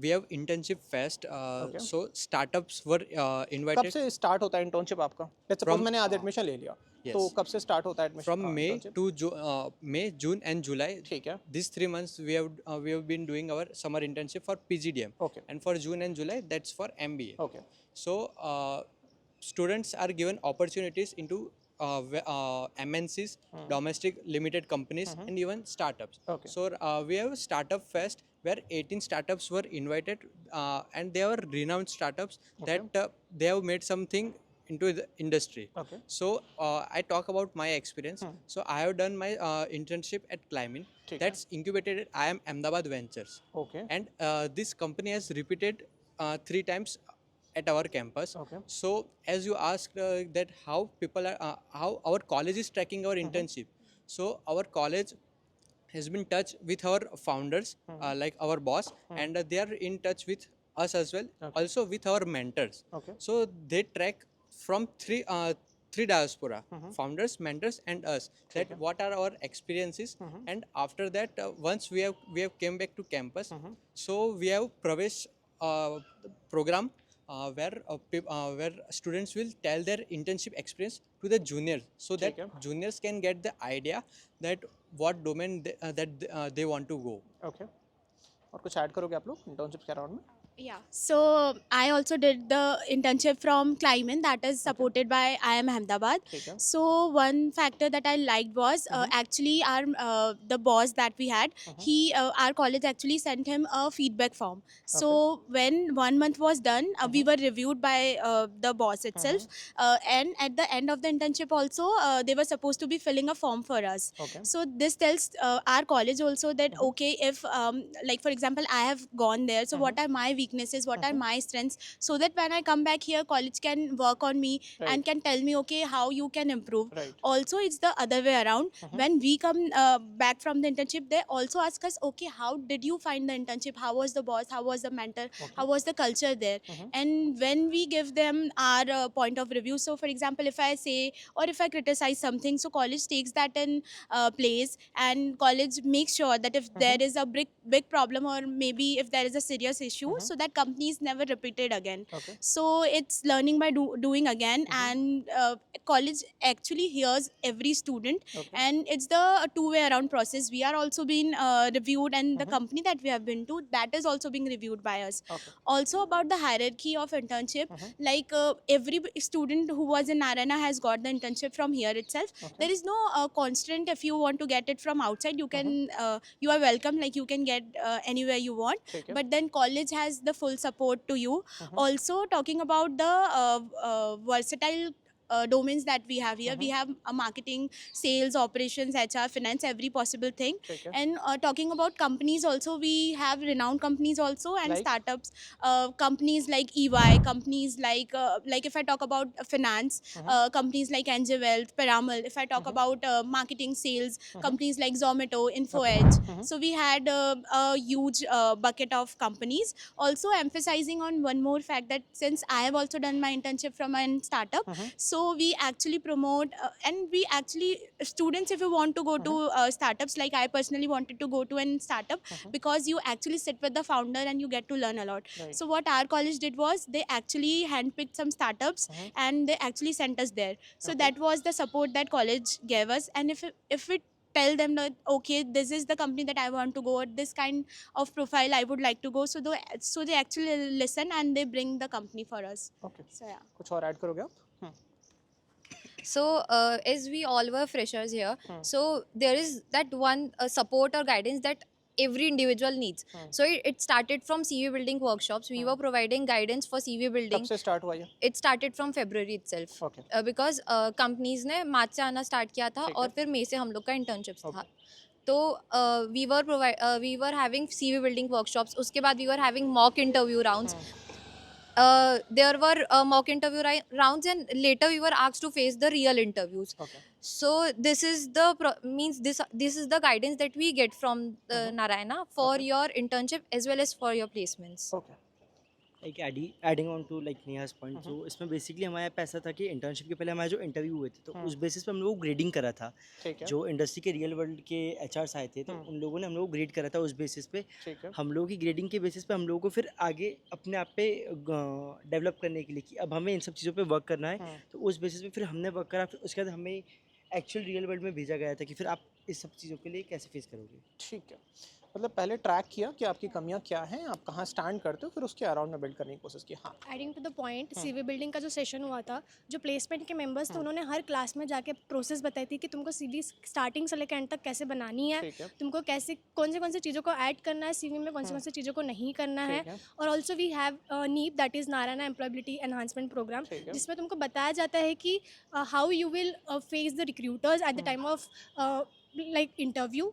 we have internship fest. Okay. So startups were कब invited से स्टार्ट होता है इंटर्नशिप आपका लेट्स सपोज From- मैंने आज एडमिशन ले लिया Yes. तो कब से स्टार्ट होता है admission from May to May, June, and July. ठीक है These 3 months we have been doing our summer internship for PGDM, okay and for June and July that's for MBA. Okay So students are given opportunities into MNCs, domestic limited companies, and even startups. Okay. So we have a startup fest where 18 startups were invited, and they were renowned startups that they have made something into the industry. Okay So I talk about my experience. So I have done my internship at Climate. ठीक है। That's incubated at IIM Ahmedabad Ventures, okay and this company has repeated 3 times at our campus. Okay. So as you asked that how people are how our college is tracking our internship. So our college has been in touch with our founders, like our boss, and they are in touch with us as well, Okay. also with our mentors. Okay. So they track from three diaspora: founders, mentors, and us. That what are our experiences, and after that, once we have came back to campus, so we have Pravesh program where students will tell their internship experience to the juniors, so that ठीक है. juniors can get the idea that what domain they want to go. Okay. और कुछ add करोगे आप लोग internship के around में? Yeah, so I also did the internship from Climate that is supported by IIM Ahmedabad. ठीक है. So one factor that I liked was actually our the boss that we had, he our college actually sent him a feedback form. So when 1 month was done, we were reviewed by the boss itself, and at the end of the internship also they were supposed to be filling a form for us. Okay. So this tells our college also that okay, if like for example I have gone there, so what are my weaknesses, what are my strengths, so that when I come back here college can work on me Right. and can tell me okay how you can improve. Right. Also it's the other way around. When we come back from the internship, they also ask us okay how did you find the internship, how was the boss, how was the mentor, how was the culture there. And when we give them our point of review, so for example if I say or if I criticize something, so college takes that in place, and college makes sure that if there is a big problem or maybe if there is a serious issue, so that company is never repeated again. Okay. So it's learning by doing again, and college actually hears every student. Okay. And it's the two-way around process. We are also being reviewed, and the company that we have been to, that is also being reviewed by us. Okay. Also about the hierarchy of internship, like every student who was in Narayana has got the internship from here itself. There is no constraint if you want to get it from outside. You can you are welcome, like you can get anywhere you want. ठीक है. But then college has the full support to you. Also talking about the versatile domains that we have here, we have marketing, sales, operations, HR, finance, every possible thing. ठीक है. And talking about companies also, we have renowned companies also, and Like? startups, companies like EY, companies like if I talk about finance, companies like Angel Wealth, Piramal. If I talk about marketing, sales, companies like Zomato, InfoEdge. So we had a huge bucket of companies. Also emphasizing on one more fact that since I have also done my internship from a startup, so we actually promote and we actually students, if you want to go to startups, like I personally wanted to go to a startup because you actually sit with the founder and you get to learn a lot. Right. So what our college did was they actually handpicked some startups and they actually sent us there. So that was the support that college gave us. And if we tell them that okay, this is the company that I want to go, or this kind of profile I would like to go, so they actually listen and they bring the company for us. Okay. So yeah. कुछ और add करोगे आप? So as we all were freshers here, so there is that one support or guidance that every individual needs. So it started from CV building workshops. We were providing guidance for CV कब building. से start हुआ ये? It started from February itself. Okay. Because companies ने मार्च से आना start किया था ठीक और है. फिर मई से हम लोग का इंटर्नशिप था. Okay. तो we were having CV building workshops. उसके बाद we were having mock interview rounds. There were mock interview rounds, and later we were asked to face the real interviews. Okay. So this is the this is the guidance that we get from Narayana for your internship as well as for your placements. Okay. Like adding on to like Neha's point, जो इसमें basically हमारे पास ऐसा था कि internship के पहले हमारे जो इंटरव्यू हुए थे तो उस बेसिस पे हम लोग को ग्रेडिंग करा था. ठीक है. जो इंडस्ट्री के रियल वर्ल्ड के एचआरस आए थे तो उन लोगों ने हम लोग को ग्रेड करा था. उस बेसिस पे ठीक है. हम लोगों की ग्रेडिंग के बेसिस पे हम लोगों को फिर आगे अपने आप पे डेवलप करने के लिए कि अब हमें इन सब चीज़ों पे वर्क करना है, तो उस बेसिस पे फिर हमने वर्क करा. फिर उसके बाद हमें एक्चुअल रियल वर्ल्ड में भेजा गया था कि फिर आप इस सब चीज़ों के लिए कैसे फेस करोगे. ठीक है. मतलब पहले ट्रैक किया कि आपकी कमियां क्या हैं, आप कहाँ स्टैंड करते हो, फिर उसके अराउंड में बिल्ड करने की कोशिश की. हाँ. Adding to the point, CV building का जो सेशन हुआ था, जो प्लेसमेंट के मेंबर्स थे उन्होंने हर क्लास में जाके प्रोसेस बताई थी कि तुमको सीवी स्टार्टिंग से लेकर एंड तक कैसे बनानी है, ठीक है. तुमको कैसे कौन सी चीज़ों को ऐड करना है सीवी में, कौन सी चीज़ों को नहीं करना है. ठीक है. और also we have NEEP, that is Narayana employability enhancement programme, ठीक है. जिसमें तुमको बताया जाता है कि how you will face the recruiters at the time of like interview.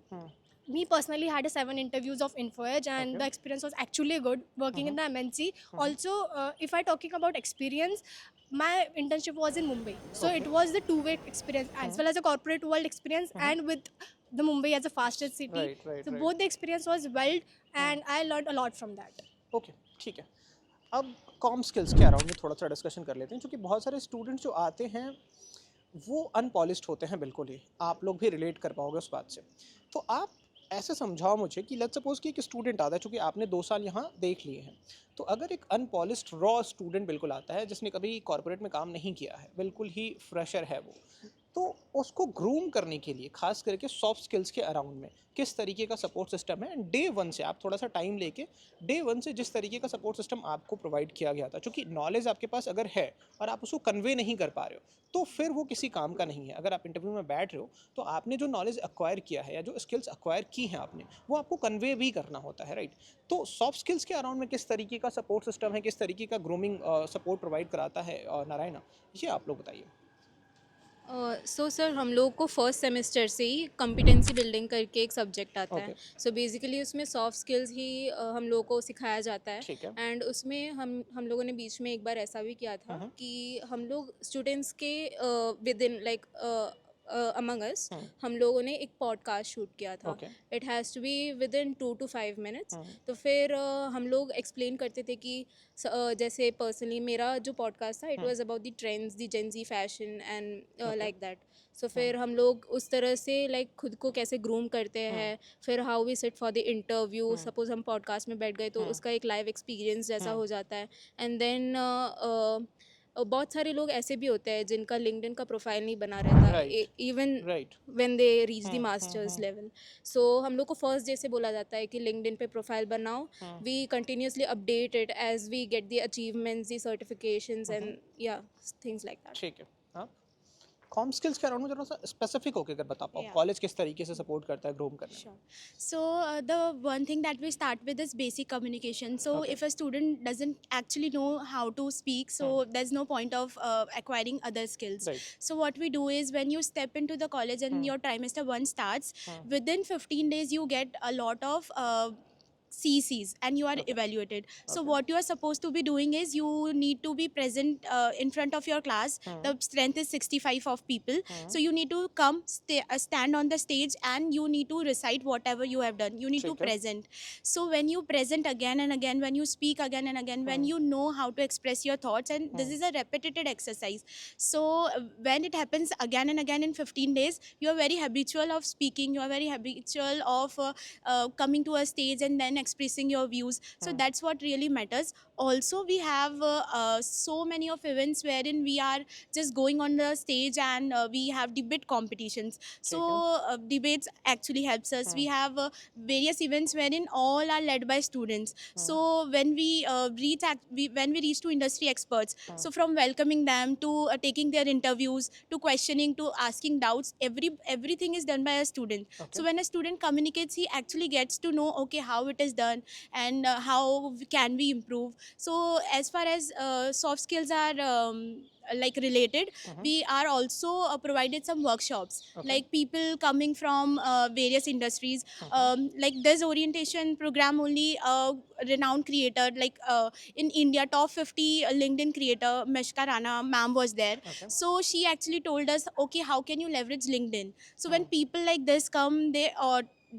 me personally had a 7 interviews of Info Edge, and the experience was actually good working in the MNC. Also, if I talking about experience, my internship was in Mumbai, so it was the two-way experience as well as a corporate world experience, and with the Mumbai as a fastest city. Right. So both the experience was well, and I learned a lot from that. Okay, ठीक है। अब com skills के around में थोड़ा सा discussion कर लेते हैं, क्योंकि बहुत सारे स्टूडेंट्स जो आते हैं वो अनपॉलिश्ड होते हैं बिल्कुल ही। आप लोग भी रिलेट कर पाओगे उस बात से। तो आप ऐसे समझाओ मुझे कि लेट्स सपोज कि एक स्टूडेंट आता है, चूँकि आपने 2 साल यहाँ देख लिए हैं। तो अगर एक अनपॉलिश्ड रॉ स्टूडेंट बिल्कुल आता है जिसने कभी कॉर्पोरेट में काम नहीं किया है, बिल्कुल ही फ्रेशर है वो, तो उसको ग्रूम करने के लिए खास करके सॉफ्ट स्किल्स के अराउंड में किस तरीके का सपोर्ट सिस्टम है? एंड डे 1 से आप थोड़ा सा टाइम लेके डे 1 से जिस तरीके का सपोर्ट सिस्टम आपको प्रोवाइड किया गया था, क्योंकि नॉलेज आपके पास अगर है और आप उसको कन्वे नहीं कर पा रहे हो तो फिर वो किसी काम का नहीं है। अगर आप इंटरव्यू में बैठ रहे हो तो आपने जो नॉलेज एक्वायर किया है या जो स्किल्स एक्वायर की हैं आपने, वो आपको कन्वे भी करना होता है, राइट? तो सॉफ्ट स्किल्स के अराउंड में किस तरीके का सपोर्ट सिस्टम है, किस तरीके का ग्रूमिंग सपोर्ट प्रोवाइड कराता है नारायणा, ये आप लोग बताइए। सो सर, हम लोग को फर्स्ट सेमेस्टर से ही कॉम्पिटेंसी बिल्डिंग करके एक सब्जेक्ट आता है। सो बेसिकली उसमें सॉफ्ट स्किल्स ही हम लोगों को सिखाया जाता है। ठीक है। एंड उसमें हम लोगों ने बीच में एक बार ऐसा भी किया था कि हम लोग स्टूडेंट्स के with in like among us हम लोगों ने एक पॉडकास्ट शूट किया था। Okay. It has to be within 2 to 5 minutes। तो फिर हम लोग एक्सप्लेन करते थे कि जैसे पर्सनली मेरा जो पॉडकास्ट था, it was about the trends, the Gen Z fashion and like that. So फिर हम लोग उस तरह से लाइक खुद को कैसे ग्रूम करते हैं, फिर how we sit for the interview. Suppose हम पॉडकास्ट में बैठ गए तो उसका एक लाइव एक्सपीरियंस जैसा हो जाता है। एंड देन बहुत सारे लोग ऐसे भी होते हैं जिनका लिंक्डइन का प्रोफाइल नहीं बना रहता, Right. Even right. When they reach the masters level. So हम लोग को फर्स्ट डे से बोला जाता है कि लिंक्डइन पे प्रोफाइल बनाओ। We continuously update it as we get the achievements, the certifications and या थिंग्स लाइक दैट। ठीक है। हाँ, कॉम स्किल्स के अराउंड में थोड़ा सा स्पेसिफिक होकर अगर बता पाओ, Yeah. कॉलेज किस तरीके से सपोर्ट करता है ग्रूम करने में? Sure. So the one thing that we start with is basic communication. So Okay. if a student doesn't actually know how to speak, so there's no point of acquiring other skills. Right. So what we do is when you step into the college and your trimester 1 starts, within 15 days you get a lot of CCs and you are evaluated. So what you are supposed to be doing is you need to be present in front of your class. The strength is 65 of people. So you need to come stand on the stage and you need to recite whatever you have done. You need to ठीक है। present. So when you present again and again, when you speak again and again, when you know how to express your thoughts, and this is a repetitive exercise. So when it happens again and again in 15 days, you are very habitual of speaking, you are very habitual of coming to a stage and then expressing your views. So that's what really matters. Also we have so many of events wherein we are just going on the stage and we have debate competitions. So debates actually helps us. We have various events wherein all are led by students. So when we reach to industry experts, so from welcoming them to taking their interviews to questioning to asking doubts, everything is done by a student. So when a student communicates, he actually gets to know, okay, how it is done and how can we improve. So as far as soft skills are like related, we are also provided some workshops, like people coming from various industries. Like this orientation program, only renowned creator like in India, top 50 LinkedIn creator Meshka Rana ma'am was there. So she actually told us, okay, how can you leverage LinkedIn? So when people like this come, they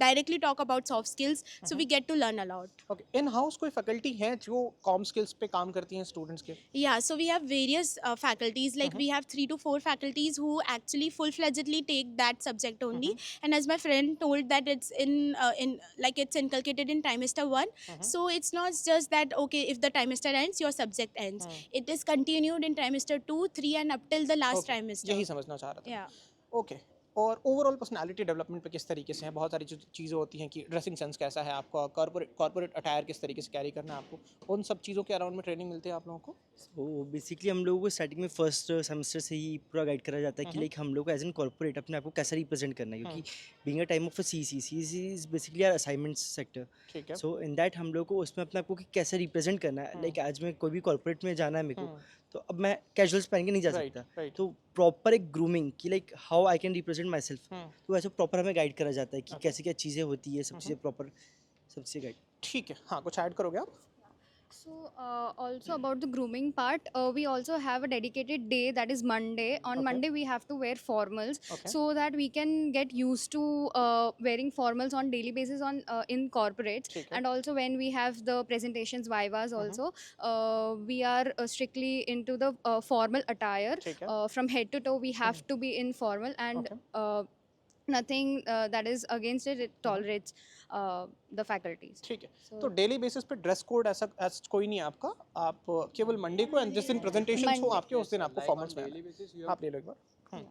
directly talk about soft skills, so we get to learn a lot. Okay, in house कोई faculty हैं जो com skills पे काम करती हैं students के? Yeah, so we have various faculties, like we have 3 to 4 faculties who actually full-fledgedly take that subject only. And as my friend told that it's in like it's inculcated in trimester 1. So it's not just that, okay, if the trimester ends, your subject ends. It is continued in trimester 2, 3 and up till the last Okay, trimester. यही समझना चाह रहा था। Yeah. Okay, और overall personality development पे किस तरीके से है? बहुत सारी चीज़ें होती हैं कि ड्रेसिंग सेंस कैसा है आपका, कॉर्पोरेट अटायर किस तरीके से कैरी करना है आपको, उन सब चीज़ों के अराउंड में ट्रेनिंग मिलती है आप लोगों को? तो बेसिकली हम लोगों को स्टार्टिंग में फर्स्ट सेमेस्टर से ही पूरा गाइड करा जाता है कि लाइक हम लोग को एज एन कॉर्पोरेट अपने आप को कैसे रिप्रेजेंट करना है, क्योंकि being a time of a C is basically our assignment sector. ठीक है। सो इन दैट हम लोग को उसमें अपने आप को कि कैसे रिप्रेजेंट करना है। लाइक आज मैं कोई भी कॉर्पोरेट में जाना है मेरे को, तो अब मैं कैजुअल्स पहन के नहीं जा राइट सकता। राइट तो प्रॉपर एक ग्रूमिंग कि like how I can represent my self, तो ऐसे प्रॉपर हमें गाइड करा जाता है कि Okay. कैसे क्या चीज़ें होती है, सब चीज़ें प्रॉपर, सब चीज़ें गाइड। ठीक है, हाँ कुछ ऐड करोगे आप? So, also about the grooming part, we also have a dedicated day, that is Monday. On Okay. Monday, we have to wear formals Okay. so that we can get used to wearing formals on daily basis on in corporates. ठीक है। And also when we have the presentations, vivas also, we are strictly into the formal attire. ठीक है। From head to toe, we have to be in formal, and nothing that is against it, it tolerates the faculties. ठीक है, So- तो daily basis पे dress code ऐसा ऐसा कोई नहीं है आपका, आप केवल मंडे को एंड जिस दिन प्रेजेंटेशन हो Monday. आपके उस दिन आपको फॉर्मल्स में आना है। आप ले लो एक बार।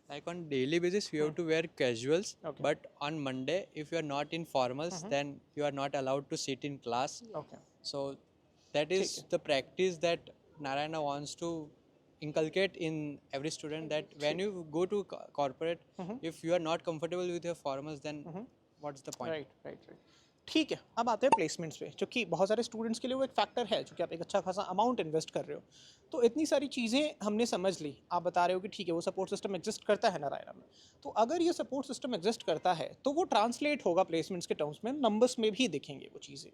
Like on daily basis, you have to wear casuals, Okay. but on Monday, if you are not in formals, then you are not allowed to sit in class. Okay So that is ठीक है। the practice that Narayana wants to inculcate in every student, that when you go to corporate, if you are not comfortable with your formals, then what's the point? Right right right ठीक है, अब आते हैं placements पे, जो कि बहुत सारे स्टूडेंट्स के लिए वो एक फैक्टर है, जो कि आप एक अच्छा खासा अमाउंट इन्वेस्ट कर रहे हो। तो इतनी सारी चीज़ें हमने समझ ली, आप बता रहे हो कि ठीक है वो सपोर्ट सिस्टम एग्जिस्ट करता है नारायणा में। तो अगर ये सपोर्ट सिस्टम एग्जिस्ट करता है तो वो ट्रांसलेट होगा प्लेसमेंट्स के टर्म्स में, नंबर्स में भी दिखेंगे वो चीज़ें।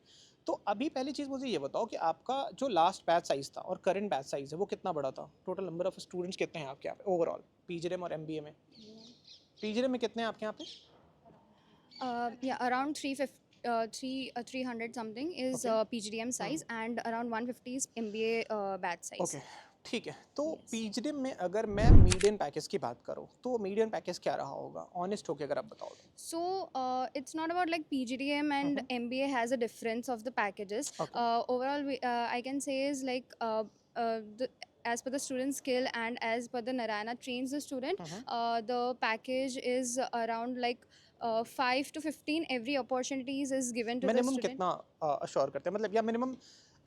तो अभी पहली चीज़ मुझे ये बताओ कि आपका जो लास्ट बैच साइज़ था और करंट बैच साइज़ है वो कितना बड़ा था? टोटल नंबर ऑफ स्टूडेंट्स कितने हैं आपके यहाँ पे ओवरऑल पीजीडीएम और एमबीए में? पीजीडीएम में कितने हैं आपके यहाँ पे? Yeah, around 300 something is Okay. PGDM size, and around 150 is MBA batch size. Okay ठीक है, तो Yes. पीजीडीएम में अगर मैं मीडियन पैकेज की बात करूँ तो मीडियन पैकेज क्या रहा होगा, ऑनेस्ट होके अगर आप बताओ तो? So it's not about like PGDM and MBA has a difference of the packages. Okay. Overall, I can say is like as per the student skill and as per the Narayana trains the student, the package is around like 5 to 15 every opportunities is given to the minimum student. कितना assure करते हैं, मतलब या minimum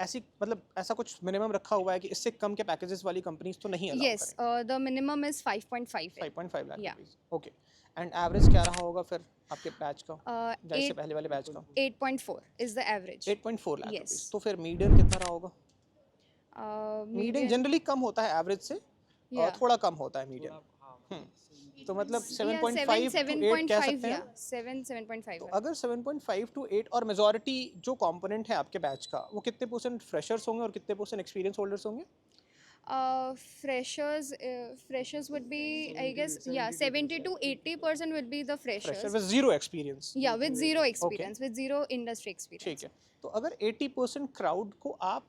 ऐसी मतलब ऐसा कुछ minimum रखा हुआ है कि इससे कम के पैकेजेस वाली कंपनीज तो नहीं allow Yes, the minimum is 5.5. 5.5 lakh Yeah. Rupees. Okay, and average क्या रहा होगा फिर आपके बैच का, जैसे Eight- पहले वाले बैच का? 8.4 is the average. 8.4 lakh Yes. Rupees. तो फिर मीडियन कितना रहा होगा? मीडियन Median- जनरली कम होता है एवरेज से, Yeah. थोड़ा कम होता है मीडियन। तो मतलब 7.5 to 8 कह 7.5, सकते हैं। yeah, 7.5. तो अगर 7.5 to 8 और मेजॉरिटी जो कंपोनेंट है आपके बैच का वो कितने परसेंट फ्रेशर्स होंगे और कितने परसेंट एक्सपीरियंस होल्डर्स होंगे? Freshers would be, I guess, yeah, 70 to 80% would be the fresher freshers. With zero experience. Yeah, with zero experience, with zero industry experience. ठीक है, तो अगर 80% क्राउड को आप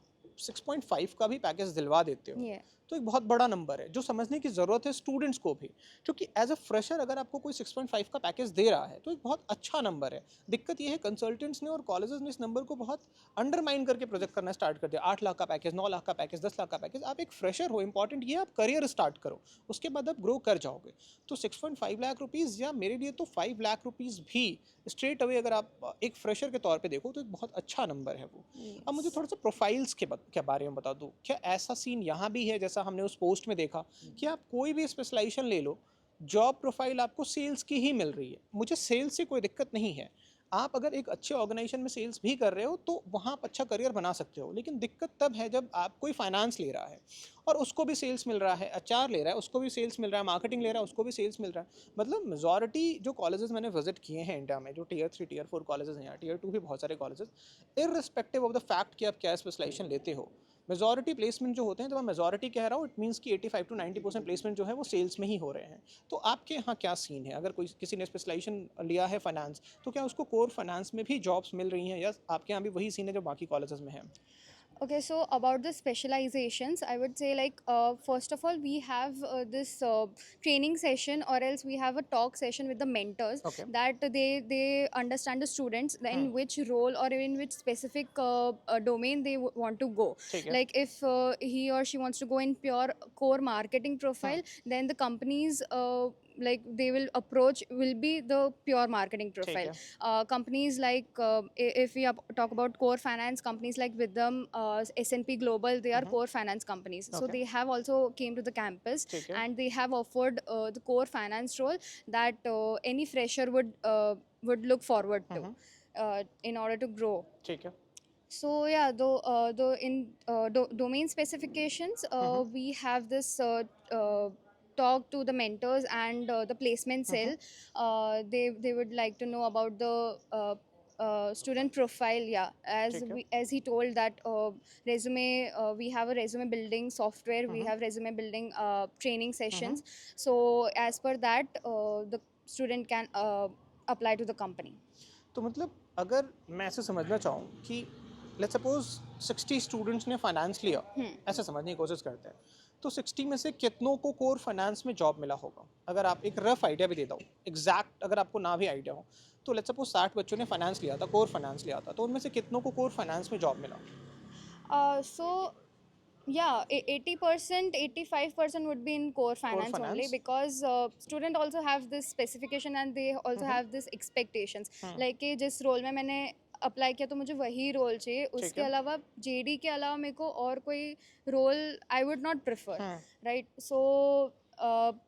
6.5 का भी पैकेज दिलवा देते हो Yeah. तो एक बहुत बड़ा नंबर है, जो समझने की ज़रूरत है स्टूडेंट्स को भी, क्योंकि एज अ फ्रेशर अगर आपको कोई 6.5 का पैकेज दे रहा है तो एक बहुत अच्छा नंबर है। दिक्कत ये है कंसल्टेंट्स ने और कॉलेजेस ने इस नंबर को बहुत अंडरमाइन करके प्रोजेक्ट करना स्टार्ट कर दिया। 8 लाख का पैकेज, 9 लाख का पैकेज, 10 लाख का पैकेज। आप एक फ्रेशर हो, इंपॉर्टेंट ये आप करियर स्टार्ट करो, उसके बाद आप ग्रो कर जाओगे। तो 6.5 लाख रुपीज़ या मेरे लिए तो 5 लाख रुपीज़ भी स्ट्रेट अवे अगर आप एक फ्रेशर के तौर पे देखो तो एक बहुत अच्छा नंबर है वो। अब मुझे थोड़ा सा प्रोफाइल्स के बारे में बता दो, क्या ऐसा सीन यहाँ भी है जैसा हमने उस पोस्ट में देखा कि आप कोई भी स्पेशलाइजेशन ले लो, जॉब प्रोफाइल आपको सेल्स की ही मिल रही है? मुझे सेल्स से कोई दिक्कत नहीं है, आप अगर एक अच्छे ऑर्गेनाइजेशन में सेल्स भी कर रहे हो तो वहाँ आप अच्छा करियर बना सकते हो, लेकिन दिक्कत तब है जब आप कोई फाइनेंस ले रहा है और उसको भी सेल्स मिल रहा है, एचआर ले रहा है उसको भी सेल्स मिल रहा है, मार्केटिंग ले रहा है उसको भी सेल्स मिल रहा है। मतलब मेजॉरिटी जो कॉलेजेस मैंने विजिट किए हैं इंडिया में, जो टियर 3 टियर 4 कॉलेजेस हैं, टियर 2 भी बहुत सारे colleges, irrespective of the fact कि आप क्या स्पेशलाइजेशन लेते हो, मेजॉरिटी प्लेसमेंट जो होते हैं, जब मैं मेजॉरिटी कह रहा हूँ इट मीन्स कि 85 to 90% प्लेसमेंट जो है वो सेल्स में ही हो रहे हैं। तो आपके यहाँ क्या सीन है? अगर कोई किसी ने स्पेशलाइजेशन लिया है फाइनेंस तो क्या उसको कोर फाइनेंस में भी जॉब्स मिल रही हैं, या आपके यहाँ भी वही सीन है जो बाकी कॉलेजेस में है? Okay, so about the specializations, I would say like first of all we have this training session, or else we have a talk session with the mentors, Okay. that they understand the students in which role or in which specific domain they want to go. ठीक है। Like if he or she wants to go in pure core marketing profile, then the companies like they will approach will be the pure marketing profile. Companies like if we talk about core finance companies like Vidham, S&P Global, they are core finance companies. So Okay. they have also came to the campus, ठीक है। and they have offered the core finance role that any fresher would look forward to in order to grow. ठीक है। So yeah, domain specifications, we have this talk to the mentors and the placement cell. They would like to know about the student profile. Yeah, ठीक है as he told that resume, we have a resume building software. We have resume building training sessions. So as per that, the student can apply to the company. तो मतलब अगर मैं ऐसे समझना चाहूँ कि लेट्स सपोज 60 स्टूडेंट्स ने finance लिया, ऐसे समझने की कोशिश करते हैं, तो 60 में से कितनों को कोर फाइनेंस में जॉब मिला होगा? अगर आप एक रफ आइडिया भी दे दो, एग्जैक्ट अगर आपको ना भी आइडिया हो, तो लेट्स सपोज 60 बच्चों ने फाइनेंस लिया था, कोर फाइनेंस लिया था, तो उनमें से कितनों को कोर फाइनेंस में जॉब मिला? So yeah, 80%, 85% would be in core finance only, finance. because student also have this specification and they also have this expectations. Like कि जिस रोल में मैंने अप्लाई किया तो मुझे वही रोल चाहिए, उसके है। अलावा जेडी के अलावा मेरे को और कोई role I would not prefer, right? So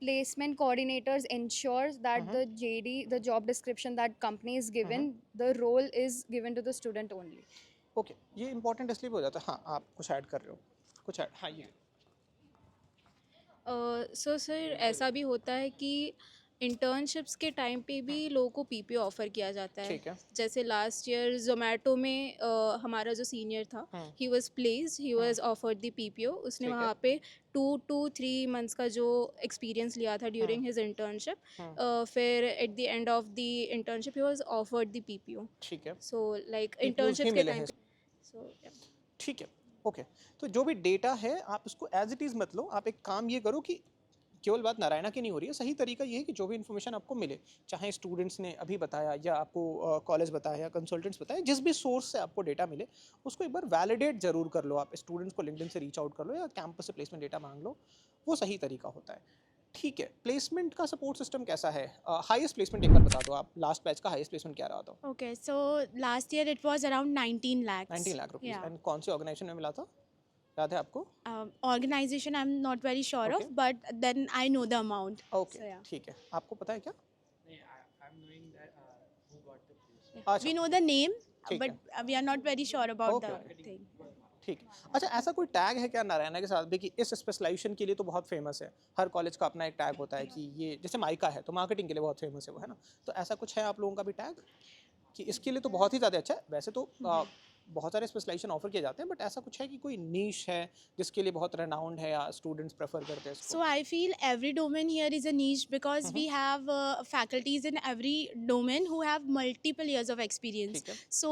placement coordinators ensures that the JD, the job description that company is given, the role is given to the student only. Okay, ये इंपॉर्टेंट इसलिए भी हो जाता है। हाँ, आप कुछ ऐड कर रहे हो, कुछ ऐड, हाँ ये सो सर ऐसा भी होता है कि इंटर्नशिप्स के टाइम पे भी लोगों को पीपीओ ऑफर किया जाता है। ठीक है। जैसे लास्ट ईयर जोमेटो में हमारा जो सीनियर था, he was placed, he was offered the PPO. उसने ठीक है। वहाँ पे 2 to 3 मंथ्स का जो एक्सपीरियंस लिया था ड्यूरिंग हिज इंटर्नशिप, फिर at the end of the internship he was offered the PPO. ठीक है, सो लाइक PPOs इंटर्नशिप भी के मिले टाइम हैं। सो ठीक है, ओके। तो जो भी डेटा है आप उसको एज इट इज़ मत लो, आप एक काम ये करो कि केवल बात नारायणा की नहीं हो रही है, सही तरीका ये है कि जो भी इन्फॉर्मेशन आपको मिले, चाहे स्टूडेंट्स ने अभी बताया या आपको कॉलेज बताया या कंसल्टेंट्स बताया, जिस भी सोर्स से आपको डेटा मिले उसको एक बार वैलिडेट ज़रूर कर लो। आप स्टूडेंट्स को लिंक्डइन से रीच आउट कर लो या कैंपस से प्लेसमेंट डेटा मांग लो, वो सही तरीका होता है। ठीक है, प्लेसमेंट का सपोर्ट सिस्टम कैसा है? हाईएस्ट प्लेसमेंट एक बार बता दो आप, लास्ट बैच का हाईएस्ट प्लेसमेंट क्या रहा था? Okay, so last year it was around 19 lakhs. 19 lakh rupees. Yeah. And कौन से ऑर्गेनाइजेशन में मिला था, याद है आपको? Organization I'm not very sure Okay. of, but then I know the amount. Okay, So, yeah. ठीक है। आपको पता है क्या? We अच्छा, know the name, ठीक but we are not very sure about Okay, the thing. ठीक है। अच्छा, ऐसा कोई टैग है क्या नारायणा के साथ भी कि इस स्पेशलाइजेशन के लिए तो बहुत फेमस है? हर कॉलेज का अपना एक टैग होता है कि ये, जैसे माइका है तो मार्केटिंग के लिए बहुत फेमस है वो, है ना? तो ऐसा कुछ है आप लोगों का भी टैग कि इसके लिए तो बहुत ही ज़्यादा अच्छा है? वैसे तो बहुत सारे स्पेशलाइजेशन ऑफर किए जाते हैं, बट ऐसा कुछ है कि कोई नीश है जिसके लिए बहुत रेनाउंड है या स्टूडेंट्स प्रेफर करते हैं इसको? So I feel every domain here is a niche because we have faculties in every domain who have multiple years of experience. ठीक है। So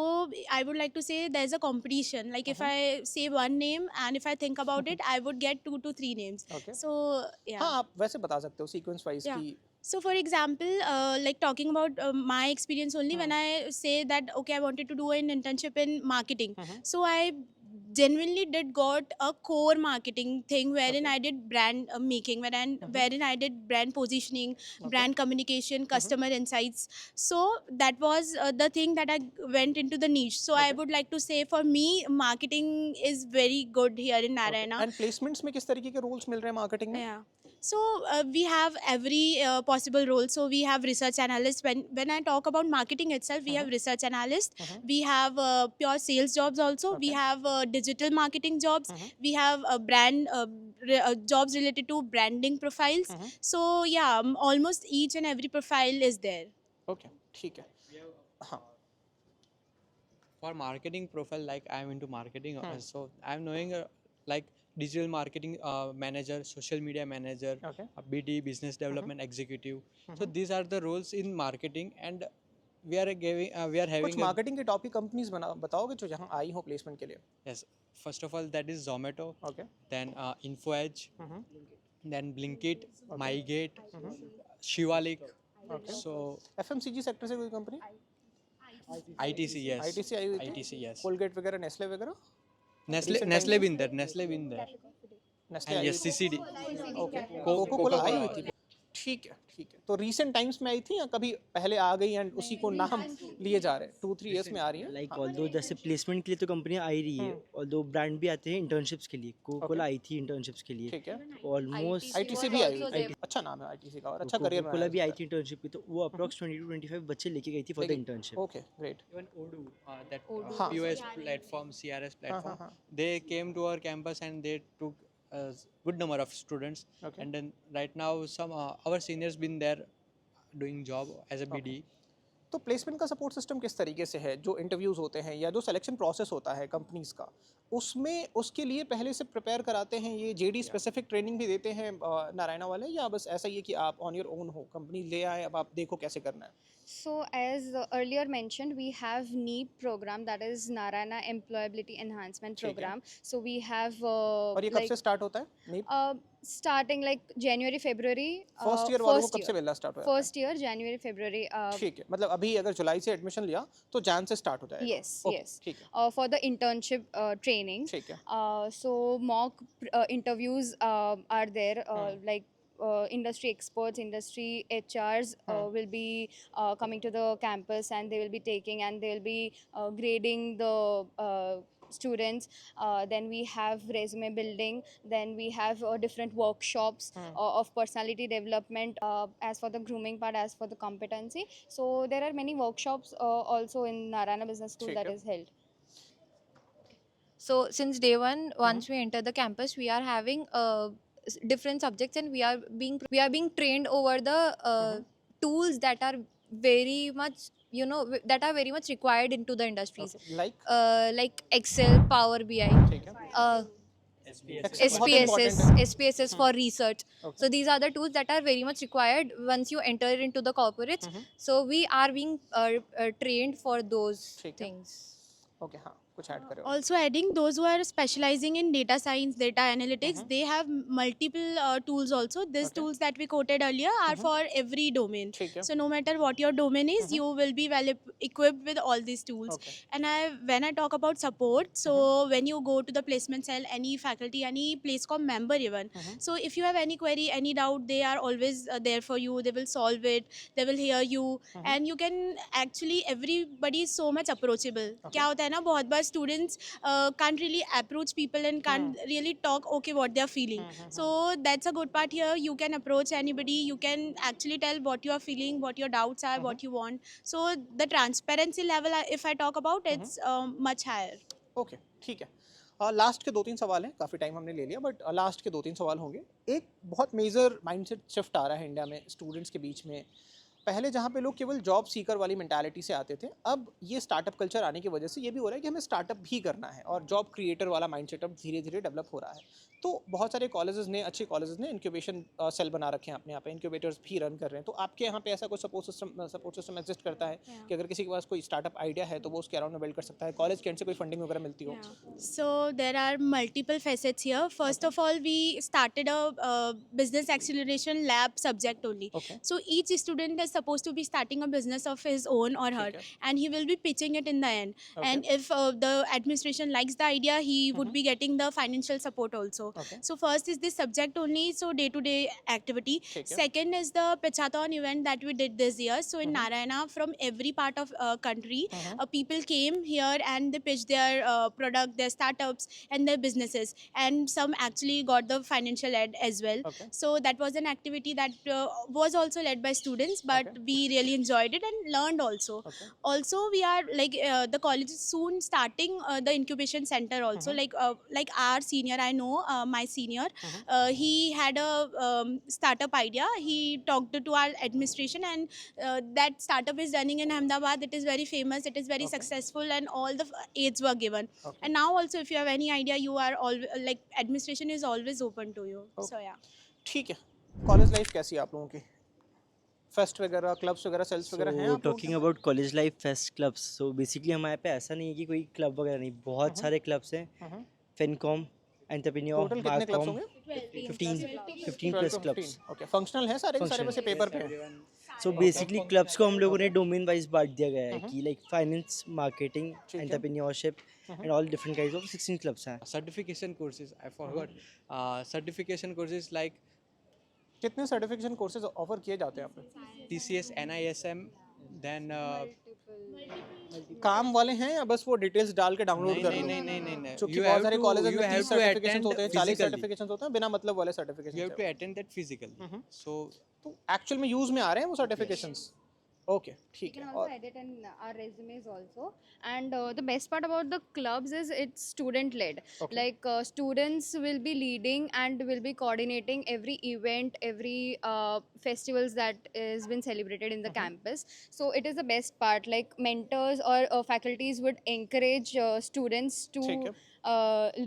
I would like to say there's a competition. Like if I say one name and if I think about it, I would get 2 to 3 names. Okay. So yeah. हाँ, आप wैसे बता सकते हो sequence wise Yeah. कि So for example, like talking about my experience only, when I say that okay, I wanted to do an internship in marketing, so I genuinely did got a core marketing thing wherein I did brand making, wherein I did brand positioning, brand communication, customer insights. So that was the thing that I went into the niche. So I would like to say for me, marketing is very good here in Narayana. And placements में किस तरीके के roles मिल रहे हैं marketing में? Yeah. So we have every possible role. So we have research analyst. When I talk about marketing itself, we have research analyst. We have pure sales jobs also. We have digital marketing jobs. We have brand jobs related to branding profiles. So yeah, almost each and every profile is there. Okay, ठीक है। हाँ, For marketing profile, like I'm into marketing, so I'm knowing like digital marketing manager, social media manager, Okay. BD, business development executive. So these are the roles in marketing, and we are having कुछ marketing के topic companies बताओगे जो यहाँ आई हो placement के लिए? yes. First of all, that is Zomato, okay, then InfoEdge, then Blinkit, MyGate, Shivalik. Okay. So FMCG sector से कोई कंपनी? ITC, yes. आईटीसी आई हुई थी? ITC, yes. कोलगेट वगैरह, नेस्ले वगैरह? Nestle been there. Nestle And I yes, हुई थी? CCD. Okay, cocoa Cola आई हुई थी? ठीक है, ठीक है। तो रीसेंट टाइम्स में आई थी या कभी पहले आ गई एंड उसी को नाम लिए जा रहे हैं? 2-3 इयर्स में आ रही हैं? लाइक हाँ, ऑल्दो जैसे प्लेसमेंट के लिए तो कंपनियां आ ही रही है, ऑल्दो ब्रांड भी आते हैं इंटर्नशिप्स के लिए, कोका कोला आई थी इंटर्नशिप्स के लिए ठीक है। ऑलमोस्ट। आईटीसी was भी आई also हुई there. थी। अच्छा नाम है आईटीसी का और अच्छा करियर कोका कोला भी आई थी इंटर्नशिप की, तो वो अप्रॉक्स 20 to 25 बच्चे लेके गई थी for the internship. Okay, great. Even Odoo, that Odoo. हाँ। POS platform, CRS platform, हाँ। they came to our campus and they took a good number of students. Okay. And then right now, some our seniors been there doing job as a BD. तो placement का support system किस तरीके से है? जो interviews होते हैं या जो सिलेक्शन प्रोसेस होता है कंपनीज़ का, उसमें उसके लिए पहले से प्रिपेयर कराते हैं, ये जेडी स्पेसिफिक ट्रेनिंग भी देते हैं नारायणा वाले, या बस ऐसा ही है कि आप ऑन योर ओन हो, कंपनी ले आए, अब आप देखो कैसे करना है? So as earlier mentioned, we have NEEP program, that is Narayana Employability Enhancement ठीक है। Program. So we have और ये कब से स्टार्ट होता है? नहीं, starting like January, February. First year वालों को first कब से year. मिलना स्टार्ट हो जाता है? First year, January, February. ठीक है, मतलब अभी अगर जुलाई से एडमिशन लिया तो जान से स्टार्ट हो जाएगा? Yes, okay, yes. ठीक है, For the internship training. ठीक है। So mock interviews are there, like industry experts, industry HRs will be coming to the campus, and they will be taking, and they will be grading the students. Then we have resume building, then we have different workshops of personality development, as for the grooming part, as for the competency. So there are many workshops also in Narayana Business School ठीक that है। is held. So since day one, once we enter the campus, we are having different subjects, and we are being trained over the tools that are very much, that are very much required into the industries, like Excel, Power BI, ठीक है। SPS. बहुत important है। SPSS for research. Okay. So these are the tools that are very much required once you enter into the corporates. So we are being trained for those ठीक है। things. Okay, हाँ, कुछ add करो। Also adding, those who are specializing in data science, data analytics, they have multiple tools also. These Okay. tools that we quoted earlier are for every domain. ठीक है। So no matter what your domain is, you will be well equipped with all these tools. Okay. And when I talk about support, so when you go to the placement cell, any faculty, any PlaceCom member even, so if you have any query, any doubt, they are always there for you. They will solve it. They will hear you, and you can actually, everybody is so much approachable. क्या होता है ना, बहुत बार students can't really approach people and can't really talk okay what they are feeling. So that's a good part here. You can approach anybody. You can actually tell what you are feeling, what your doubts are, what you want. So the transparency level, if I talk about, it's much higher. Okay, ठीक है। Last के 2-3 सवाल हैं, काफ़ी time हमने ले लिया, but last के 2-3 सवाल होंगे। एक बहुत मेजर माइंडसेट शिफ्ट आ रहा है इंडिया में स्टूडेंट्स के बीच में। पहले जहाँ पे लोग केवल जॉब सीकर वाली मेंटालिटी से आते थे, अब ये स्टार्टअप कल्चर आने की वजह से ये भी हो रहा है कि हमें स्टार्टअप भी करना है, और जॉब क्रिएटर वाला माइंडसेट अब धीरे धीरे डेवलप हो रहा है। तो बहुत सारे कॉलेजेस ने, अच्छे कॉलेजेस ने इंक्यूबेशन सेल बना रखे हैं अपने यहाँ पे, इंक्यूबेटर्स भी रन कर रहे हैं। तो आपके यहाँ पे ऐसा कोई सपोर्ट सिस्टम एग्जिस्ट करता है कि अगर किसी के पास कोई स्टार्टअप आइडिया है तो वो उसके अराउंड में बिल्ड कर सकता है? कॉलेज के एंड से कोई फंडिंग वगैरह मिलती हो? So there are multiple facets here. First of all, we started a business acceleration lab subject only. Okay. So each student is supposed to be starting a business of his own or her, ठीक है। and he will be pitching it in the end. Okay. And if the administration likes the idea, he would be getting the financial support also. Okay. So first is this subject only, so day-to-day activity. ठीक है। Second is the Pitchathon event that we did this year. So in Narayana, from every part of country, people came here and they pitched their product, their startups, and their businesses. And some actually got the financial aid as well. Okay. So that was an activity that was also led by students, but Okay. we really enjoyed it and learned also. Okay. Also, we are like the college is soon starting the incubation center also. Like our senior, I know my senior, he had a startup idea. He talked to our administration, and that startup is running in Ahmedabad. It is very famous. It is very successful, and all the aids were given. Okay. And now also, if you have any idea, you are all like administration is always open to you. Okay. So yeah. ठीक है। College life कैसी है आप लोगों की? Fest वगैरह, clubs वगैरह, sales वगैरह हैं आप लोगों talking about college life fest clubs, so basically हमारे पे ऐसा नहीं है कि कोई क्लब वगैरह नहीं, बहुत सारे क्लब्स हैं। के? फिनकॉम, एंटरप्रेन्योर, टोटल कितने क्लब्स होंगे? 15 प्लस क्लब्स। ओके, फंक्शनल है सारे के सारे, बस ये पेपर पे हैं? सो बेसिकली क्लब्स को हम लोगों ने डोमेन वाइज बांट दिया गया है कि लाइक फाइनेंस, मार्केटिंग, ठीक है। Entrepreneurship and all different kinds of 16 clubs हैं। Certification courses, I forgot. Certification courses like कितने सर्टिफिकेशन कोर्सेज ऑफर किए जाते हैं यहाँ पे? TCS, NISM, then काम वाले हैं या बस वो डिटेल्स डाल के डाउनलोड नहीं कर नहीं लो? नहीं नहीं नहीं नहीं क्योंकि you बहुत have सारे to कॉलेजेस you में have 30 to सर्टिफिकेशंस attend होते हैं, 40 physically. सर्टिफिकेशंस होते हैं, बिना मतलब वाले You have certifications to attend that physically. So तो एक्चुअल में यूज में आ रहे हैं वो सर्टिफिकेशंस? ओके, We ठीक can है। also और edit in our resumes also. And the best part about the clubs is it's student led. Okay. Like students will be leading and will be coordinating every event, every festivals that is been celebrated in the campus. So it is the best part. Like mentors or faculties would encourage students to ठीक है,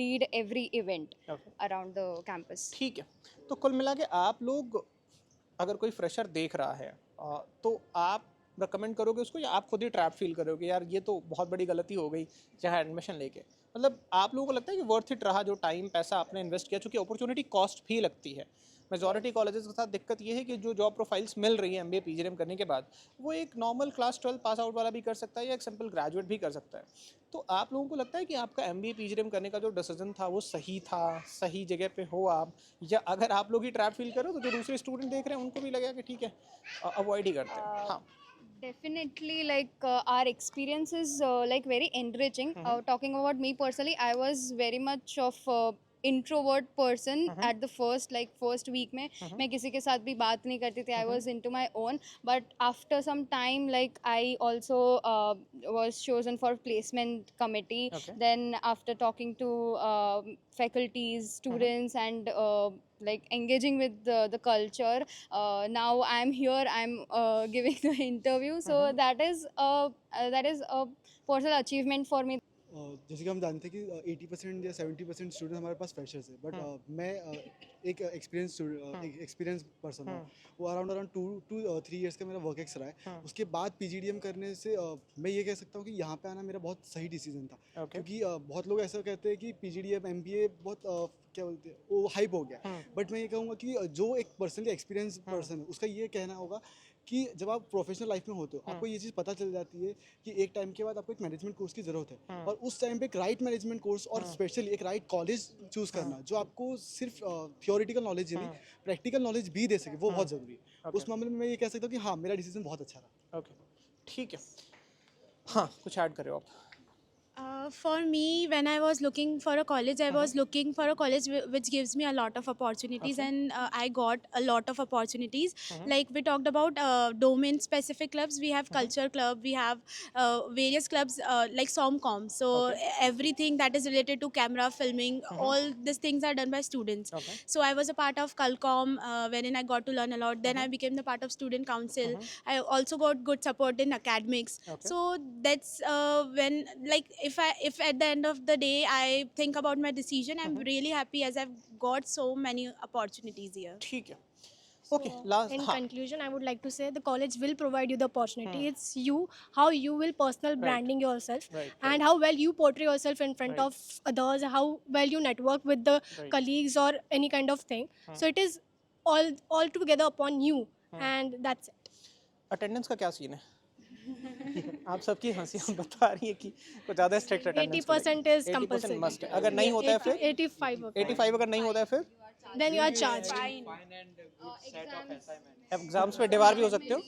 lead every event okay, around the campus. ठीक है। तो कुल मिला के आप लोग अगर कोई फ्रेशर देख रहा है तो आप रिकमेंड करोगे उसको या आप खुद ही ट्रैप फील करोगे यार ये तो बहुत बड़ी गलती हो गई चाहे एडमिशन लेके? मतलब आप लोगों को लगता है कि वर्थ इट रहा जो टाइम पैसा आपने इन्वेस्ट किया, क्योंकि अपॉर्चुनिटी कॉस्ट भी लगती है। मेजॉरिटी कॉलेजेस के साथ दिक्कत ये है कि जो जॉब प्रोफाइल्स मिल रही है MBA PGDM करने के बाद, वो एक नॉर्मल क्लास 12 पास आउट वाला भी कर सकता है या एक सिंपल ग्रेजुएट भी कर सकता है। तो आप लोगों को लगता है कि आपका MBA PGDM करने का जो डिसीजन था वो सही था, सही जगह पे हो आप, या अगर आप लोग ही ट्रैप फील करो तो जो दूसरे स्टूडेंट देख रहे हैं उनको भी लगेगा कि ठीक है अवॉइड ही करते हैं? हाँ, Definitely, like our experience is like very enriching. Talking about me personally, I was very much of introvert person at the first, like first week में मैं किसी के साथ भी बात नहीं करती थी. I was into my own, but after some time, like I also was chosen for placement committee. Okay. Then after talking to faculties, students, and like engaging with the culture, now I'm here, I'm giving the interview. So that is a personal achievement for me. जैसे कि हम जानते हैं कि 80% या 70% student हमारे पास freshers है, but मैं एक एक्सपीरियंस पर्सन हूँ। वो अराउंड 2 to 3 years का मेरा वर्क एक्स रहा है। उसके बाद PGDM करने से मैं ये कह सकता हूँ कि यहाँ पे आना मेरा बहुत सही डिसीजन था। Okay. क्योंकि बहुत लोग ऐसा कहते हैं कि PGDM MBA बहुत क्या बोलते हैं वो हाइप हो गया, बट मैं ये कहूँगा कि जो एक पर्सनली एक्सपीरियंस पर्सन है उसका ये कहना होगा कि जब आप प्रोफेशनल लाइफ में होते हो आपको ये चीज़ पता चल जाती है कि एक टाइम के बाद आपको एक मैनेजमेंट कोर्स की ज़रूरत है, और उस टाइम पे एक राइट मैनेजमेंट कोर्स और स्पेशली एक राइट कॉलेज चूज़ करना जो आपको सिर्फ थियोरिटिकल नॉलेज ही नहीं प्रैक्टिकल नॉलेज भी दे सके, वो बहुत ज़रूरी है। उस मामले में मैं ये कह सकता हूँ कि हाँ मेरा डिसीजन बहुत अच्छा रहा। ओके, ठीक है। हाँ, कुछ ऐड करो आप। For me, when I was looking for a college, I was looking for a college which gives me a lot of opportunities, and I got a lot of opportunities. Like we talked about domain-specific clubs, we have culture club, we have various clubs like SOMCOM. So everything that is related to camera filming, all these things are done by students. Okay. So I was a part of Culcom, wherein I got to learn a lot. Then I became the part of student council. I also got good support in academics. Okay. So that's when, like, if at the end of the day I think about my decision, I'm really happy as I've got so many opportunities here. ठीक है, okay, last. In हाँ, conclusion, I would like to say the college will provide you the opportunity. It's you, how you will personal branding yourself, Right, and how well you portray yourself in front of others, how well you network with the colleagues or any kind of thing. So it is all together upon you, and that's it. Attendance का क्या scene है? आप सबकी हंसियाँ बता रही है कि कुछ ज़्यादा strict attendance 80% is compulsory. Must है। अगर नहीं होता है फिर 85. Okay. 85 अगर नहीं होता है फिर Then you are charged. Exams पे डिवार भी हो सकते हो।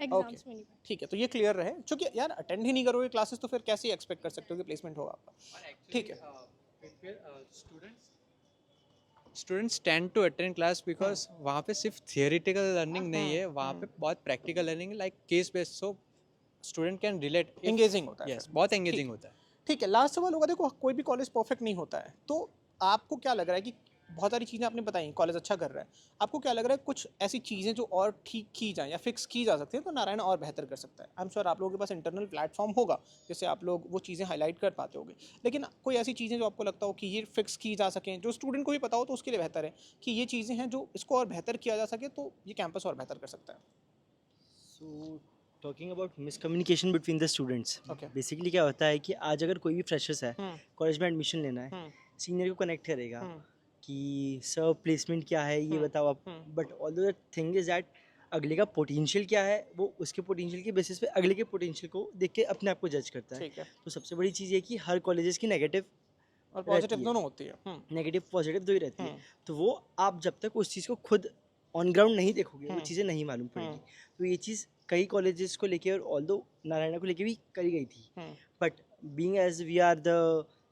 Exams में नहीं. ठीक है, तो ये क्लियर रहे, क्योंकि यार अटेंड ही नहीं करोगे क्लासेस तो फिर कैसे एक्सपेक्ट कर सकते हो कि प्लेसमेंट होगा आपका? ठीक है, students tend to attend class because वहाँ पे सिर्फ थियोरिटिकल लर्निंग नहीं है, वहाँ पे बहुत practical learning like case based, so student can relate, engaging होता है। यस, बहुत एंगेजिंग होता है। ठीक है, लास्ट सवाल होगा। देखो, कोई भी कॉलेज परफेक्ट नहीं होता है, तो आपको क्या लग रहा है कि बहुत सारी चीज़ें आपने बताई, कॉलेज अच्छा कर रहा है, आपको क्या लग रहा है कुछ ऐसी चीज़ें जो और ठीक की जाएँ या फिक्स की जा सकती हैं तो नारायण और बेहतर कर सकता है? आई एम श्योर आप लोगों के पास इंटरनल प्लेटफॉर्म होगा जिससे आप लोग वो चीज़ें हाईलाइट कर पाते होंगे, लेकिन कोई ऐसी चीज़ें जो आपको लगता हो कि ये फिक्स की जा सकें, जो स्टूडेंट को भी पता हो तो उसके लिए बेहतर है कि ये चीज़ें हैं जो इसको और बेहतर किया जा सके तो ये कैंपस और बेहतर कर सकता है? So talking about miscommunication between the students, Okay. Basically क्या होता है कि आज अगर कोई भी फ्रेशर्स है कॉलेज में एडमिशन लेना है, सीनियर को कनेक्ट करेगा कि सर प्लेसमेंट क्या है ये बताओ आप, but all the thing is that अगले का पोटेंशियल क्या है वो उसके पोटेंशियल के बेसिस पे अगले के पोटेंशियल को देख के अपने आप को जज करता है। ठीक है, तो सबसे बड़ी चीज़ ये कि हर कॉलेजेस की नेगेटिव और पॉजिटिव रहती है। दोनों होती है। नेगेटिव पॉजिटिव दो ही रहती है, तो वो आप जब तक उस चीज़ को खुद ऑन ग्राउंड नहीं देखोगे वो हम्म, चीज़ें नहीं मालूम हम्म, पड़ेगी। तो ये चीज़ कई कॉलेजेस को लेके और ऑल्दो नारायणा को लेके भी करी गई थी, हम्म, but being as we are the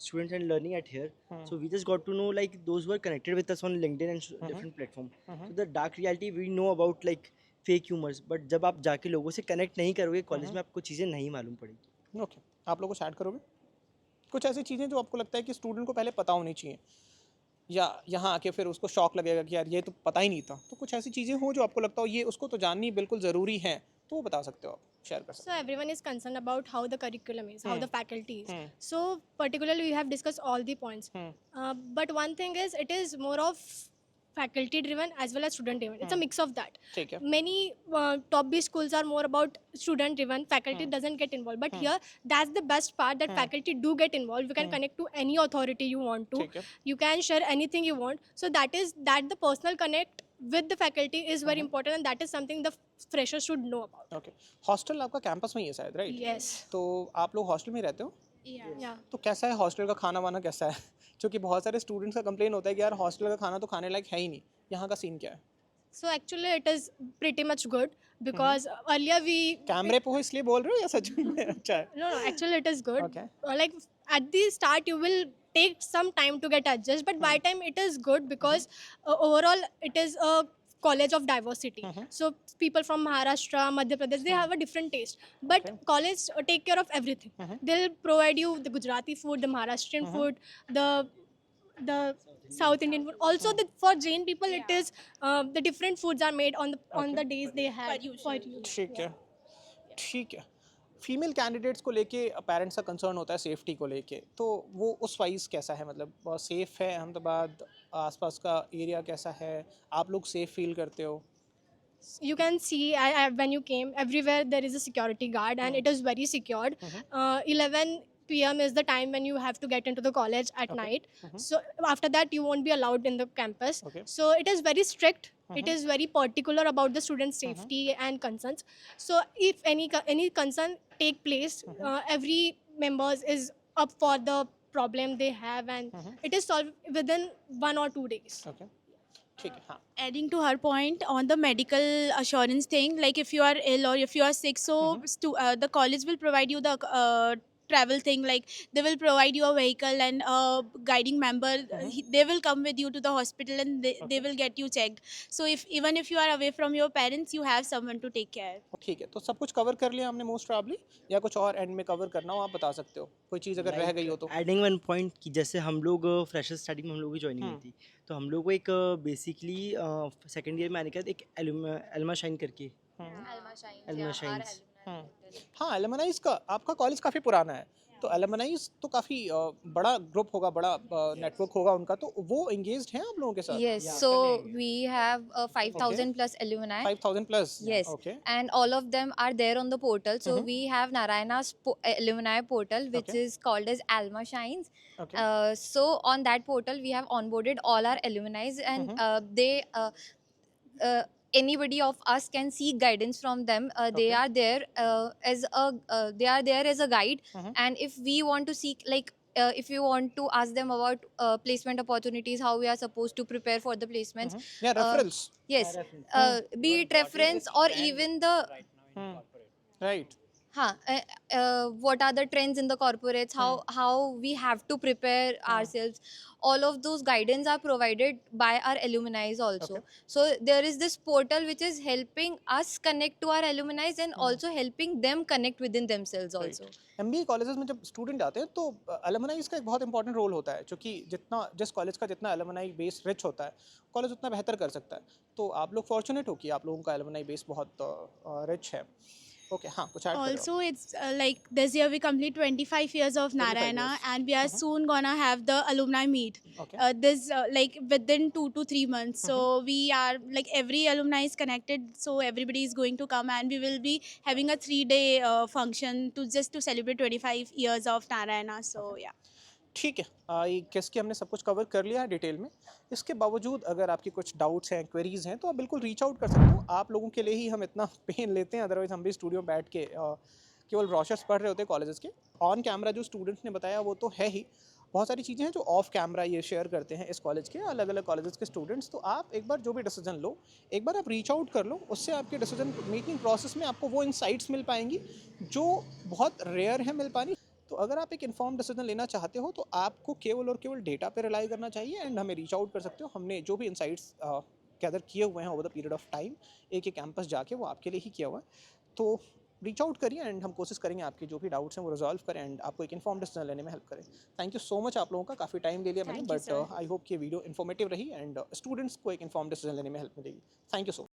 students and learning at here, hmm, so we just got to know like those who are connected with us on LinkedIn and different platform. So the dark reality we know about like fake humors, but जब आप जाके लोगों से connect नहीं करोगे college में आपको चीज़ें नहीं मालूम पड़ेगी। ओके, आप लोग कुछ ऐड करोगे? कुछ ऐसी चीज़ें जो आपको लगता है कि स्टूडेंट को पहले पता होनी चाहिए, या यहाँ आके फिर उसको शॉक लगेगा कि यार ये तो पता ही नहीं था, तो कुछ ऐसी चीज़ें हो जो आपको लगता हो ये उसको तो जाननी बिल्कुल ज़रूरी है, तो वो बता सकते हो आप, शेयर कर सकते So everyone is concerned about how the curriculum is, how the faculty is. Hmm. So particularly we have discussed all the points. Hmm. But one thing is it is more of faculty driven as well as student driven. It's a mix of that. हो। ठीक है। Many top B schools are more about student driven. Faculty doesn't get involved. But here that's the best part that faculty do get involved. You can connect to any authority you want to. ठीक है। You can share anything you want. So that the personal connect with the faculty is very important, and that is something the freshers should know about. Okay, hostel आपका campus में ही है शायद, right? Yes. तो आप लोग hostel में ही रहते हो? Yeah. तो कैसा है हॉस्टल का खाना वाना कैसा है? क्योंकि बहुत सारे स्टूडेंट्स का कंप्लेन होता है कि यार हॉस्टल का खाना तो खाने लायक है ही नहीं, यहाँ का सीन क्या है? So actually it is pretty much good because earlier we कैमरे पे हो इसलिए बोल रहे हो या सच में अच्छा है? no actually it is good. Okay. Like at the start you will take some time to get adjusted, but by time it is good because overall it is a college of diversity. So people from Maharashtra, Madhya Pradesh, they have a different taste. But college take care of everything. They'll provide you the Gujarati food, the Maharashtrian food, the South Indian food. Also, for Jain people, it is the different foods are made on the days they have for you. ठीक है, ठीक है। Female candidates को लेके parents का concern होता है safety को लेके, तो वो उस वाइज कैसा है, मतलब बहुत सेफ़ है अहमदाबाद, आसपास का एरिया कैसा है, आप लोग सेफ़ फील करते हो? You can see when you came everywhere there is a security guard and it is very secured. 11 p.m. is the time when you have to get into the college at night. So after that you won't be allowed in the campus. Okay. So it is very strict. It is very particular about the students' safety and concerns. So if any concern take place, every members is up for the problem they have, and it is solved within 1 or 2 days. Okay, ठीक है। हाँ, Adding to her point on the medical assurance thing, like if you are ill or if you are sick, so the college will provide you the travel thing, like they will provide you a vehicle and a guiding member. They will come with you to the hospital and they will get you checked. So even if you are away from your parents, you have someone to take care. ठीक है। तो सब कुछ cover कर लिया हमने most probably, या कुछ और एंड में कवर करना हो आप बता सकते हो, कोई चीज़ अगर रह गई हो तो? एडिंग वन पॉइंट कि जैसे हम लोग फ्रेशर स्टार्टिंग में हम लोग की ज्वाइनिंग हुई थी, तो हम लोग को एक बेसिकली सेकेंड ईयर में आने के बाद एक एल्मा शाइन करके एल्मा शाइन्स हाँ, एलमनाइज का आपका कॉलेज काफ़ी पुराना है, तो एलमनाइज तो काफ़ी बड़ा ग्रुप होगा, बड़ा नेटवर्क होगा उनका, तो वो एंगेज्ड हैं आप लोगों के साथ? Yes, so we have 5,000 plus alumni. 5,000 plus? Yes, okay, and all of them are there on the portal. So we have Narayana's alumni portal, which Okay. is called as Alma Shines. Okay, So on that portal, we have onboarded all our alumni, and anybody of us can seek guidance from them. They are there as a guide, and if we want to seek if you want to ask them about placement opportunities, how we are supposed to prepare for the placements. या referrals? Yes, be it reference or even the right, what are the trends in the corporates, how we have to prepare ourselves. All of those guidance are provided by our alumni also. So there is this portal which is helping us connect to our alumni and also helping them connect within themselves also. MBA colleges में जब student आते हैं तो एलमनाइज का एक बहुत important role होता है, क्योंकि जिस कॉलेज का जितना एलमनाई बेस रिच होता है, कॉलेज उतना बेहतर कर सकता है। तो आप लोग फॉर्चुनेट हो कि आप लोगों का एलमनाई बेस बहुत रिच है। ओके, हाँ, कुछ ऐड करो। Also, it's like this year we complete 25 years of 25 Narayana, years. and we are soon gonna have the alumni meet. Okay. This like within 2 to 3 months. So we are like every alumni is connected. So everybody is going to come, and we will be having a 3-day function to celebrate 25 years of Narayana. So yeah. ठीक है, ये किसके हमने सब कुछ cover कर लिया है डिटेल में। इसके बावजूद अगर आपकी कुछ डाउट्स हैं, क्वेरीज़ हैं, तो आप बिल्कुल रीच आउट कर सकते हो। आप लोगों के लिए ही हम इतना पेन लेते हैं, अदरवाइज़ हम भी स्टूडियो में बैठ के केवल ब्रोशर्स पढ़ रहे होते हैं कॉलेजेस के। ऑन कैमरा जो स्टूडेंट्स ने बताया वो तो है ही, बहुत सारी चीज़ें हैं जो ऑफ कैमरा ये शेयर करते हैं इस कॉलेज के अलग अलग कॉलेजेस के स्टूडेंट्स। तो आप एक बार जो भी डिसीजन लो, एक बार आप रीच आउट कर लो, उससे आपके डिसीजन मेकिंग प्रोसेस में आपको वो इनसाइट्स मिल पाएंगी जो बहुत रेयर है मिल पानी। तो अगर आप एक इन्फॉर्म डिसीजन लेना चाहते हो तो आपको केवल और केवल डेटा पे रिलाई करना चाहिए एंड हमें रीच आउट कर सकते हो। हमने जो भी इनसाइट्स गैदर किए हुए हैं over the period of time, एक एक कैंपस जाके वो आपके लिए ही किया हुआ है। तो रीच आउट करिए एंड हम कोशिश करेंगे आपके जो भी डाउट्स हैं वो रिजॉल्व करें एंड आपको एक इन्फॉर्म डिसीजन लेने में हेल्प करें। थैंक यू सो मच आप लोगों का, काफ़ी टाइम ले लिया मैंने, Thank you, but sir. I hope कि वीडियो इन्फॉर्मेटिव रही एंड स्टूडेंट्स को एक इन्फॉर्म डिसीजन लेने में हेल्प मिलेगी। Thank you so much.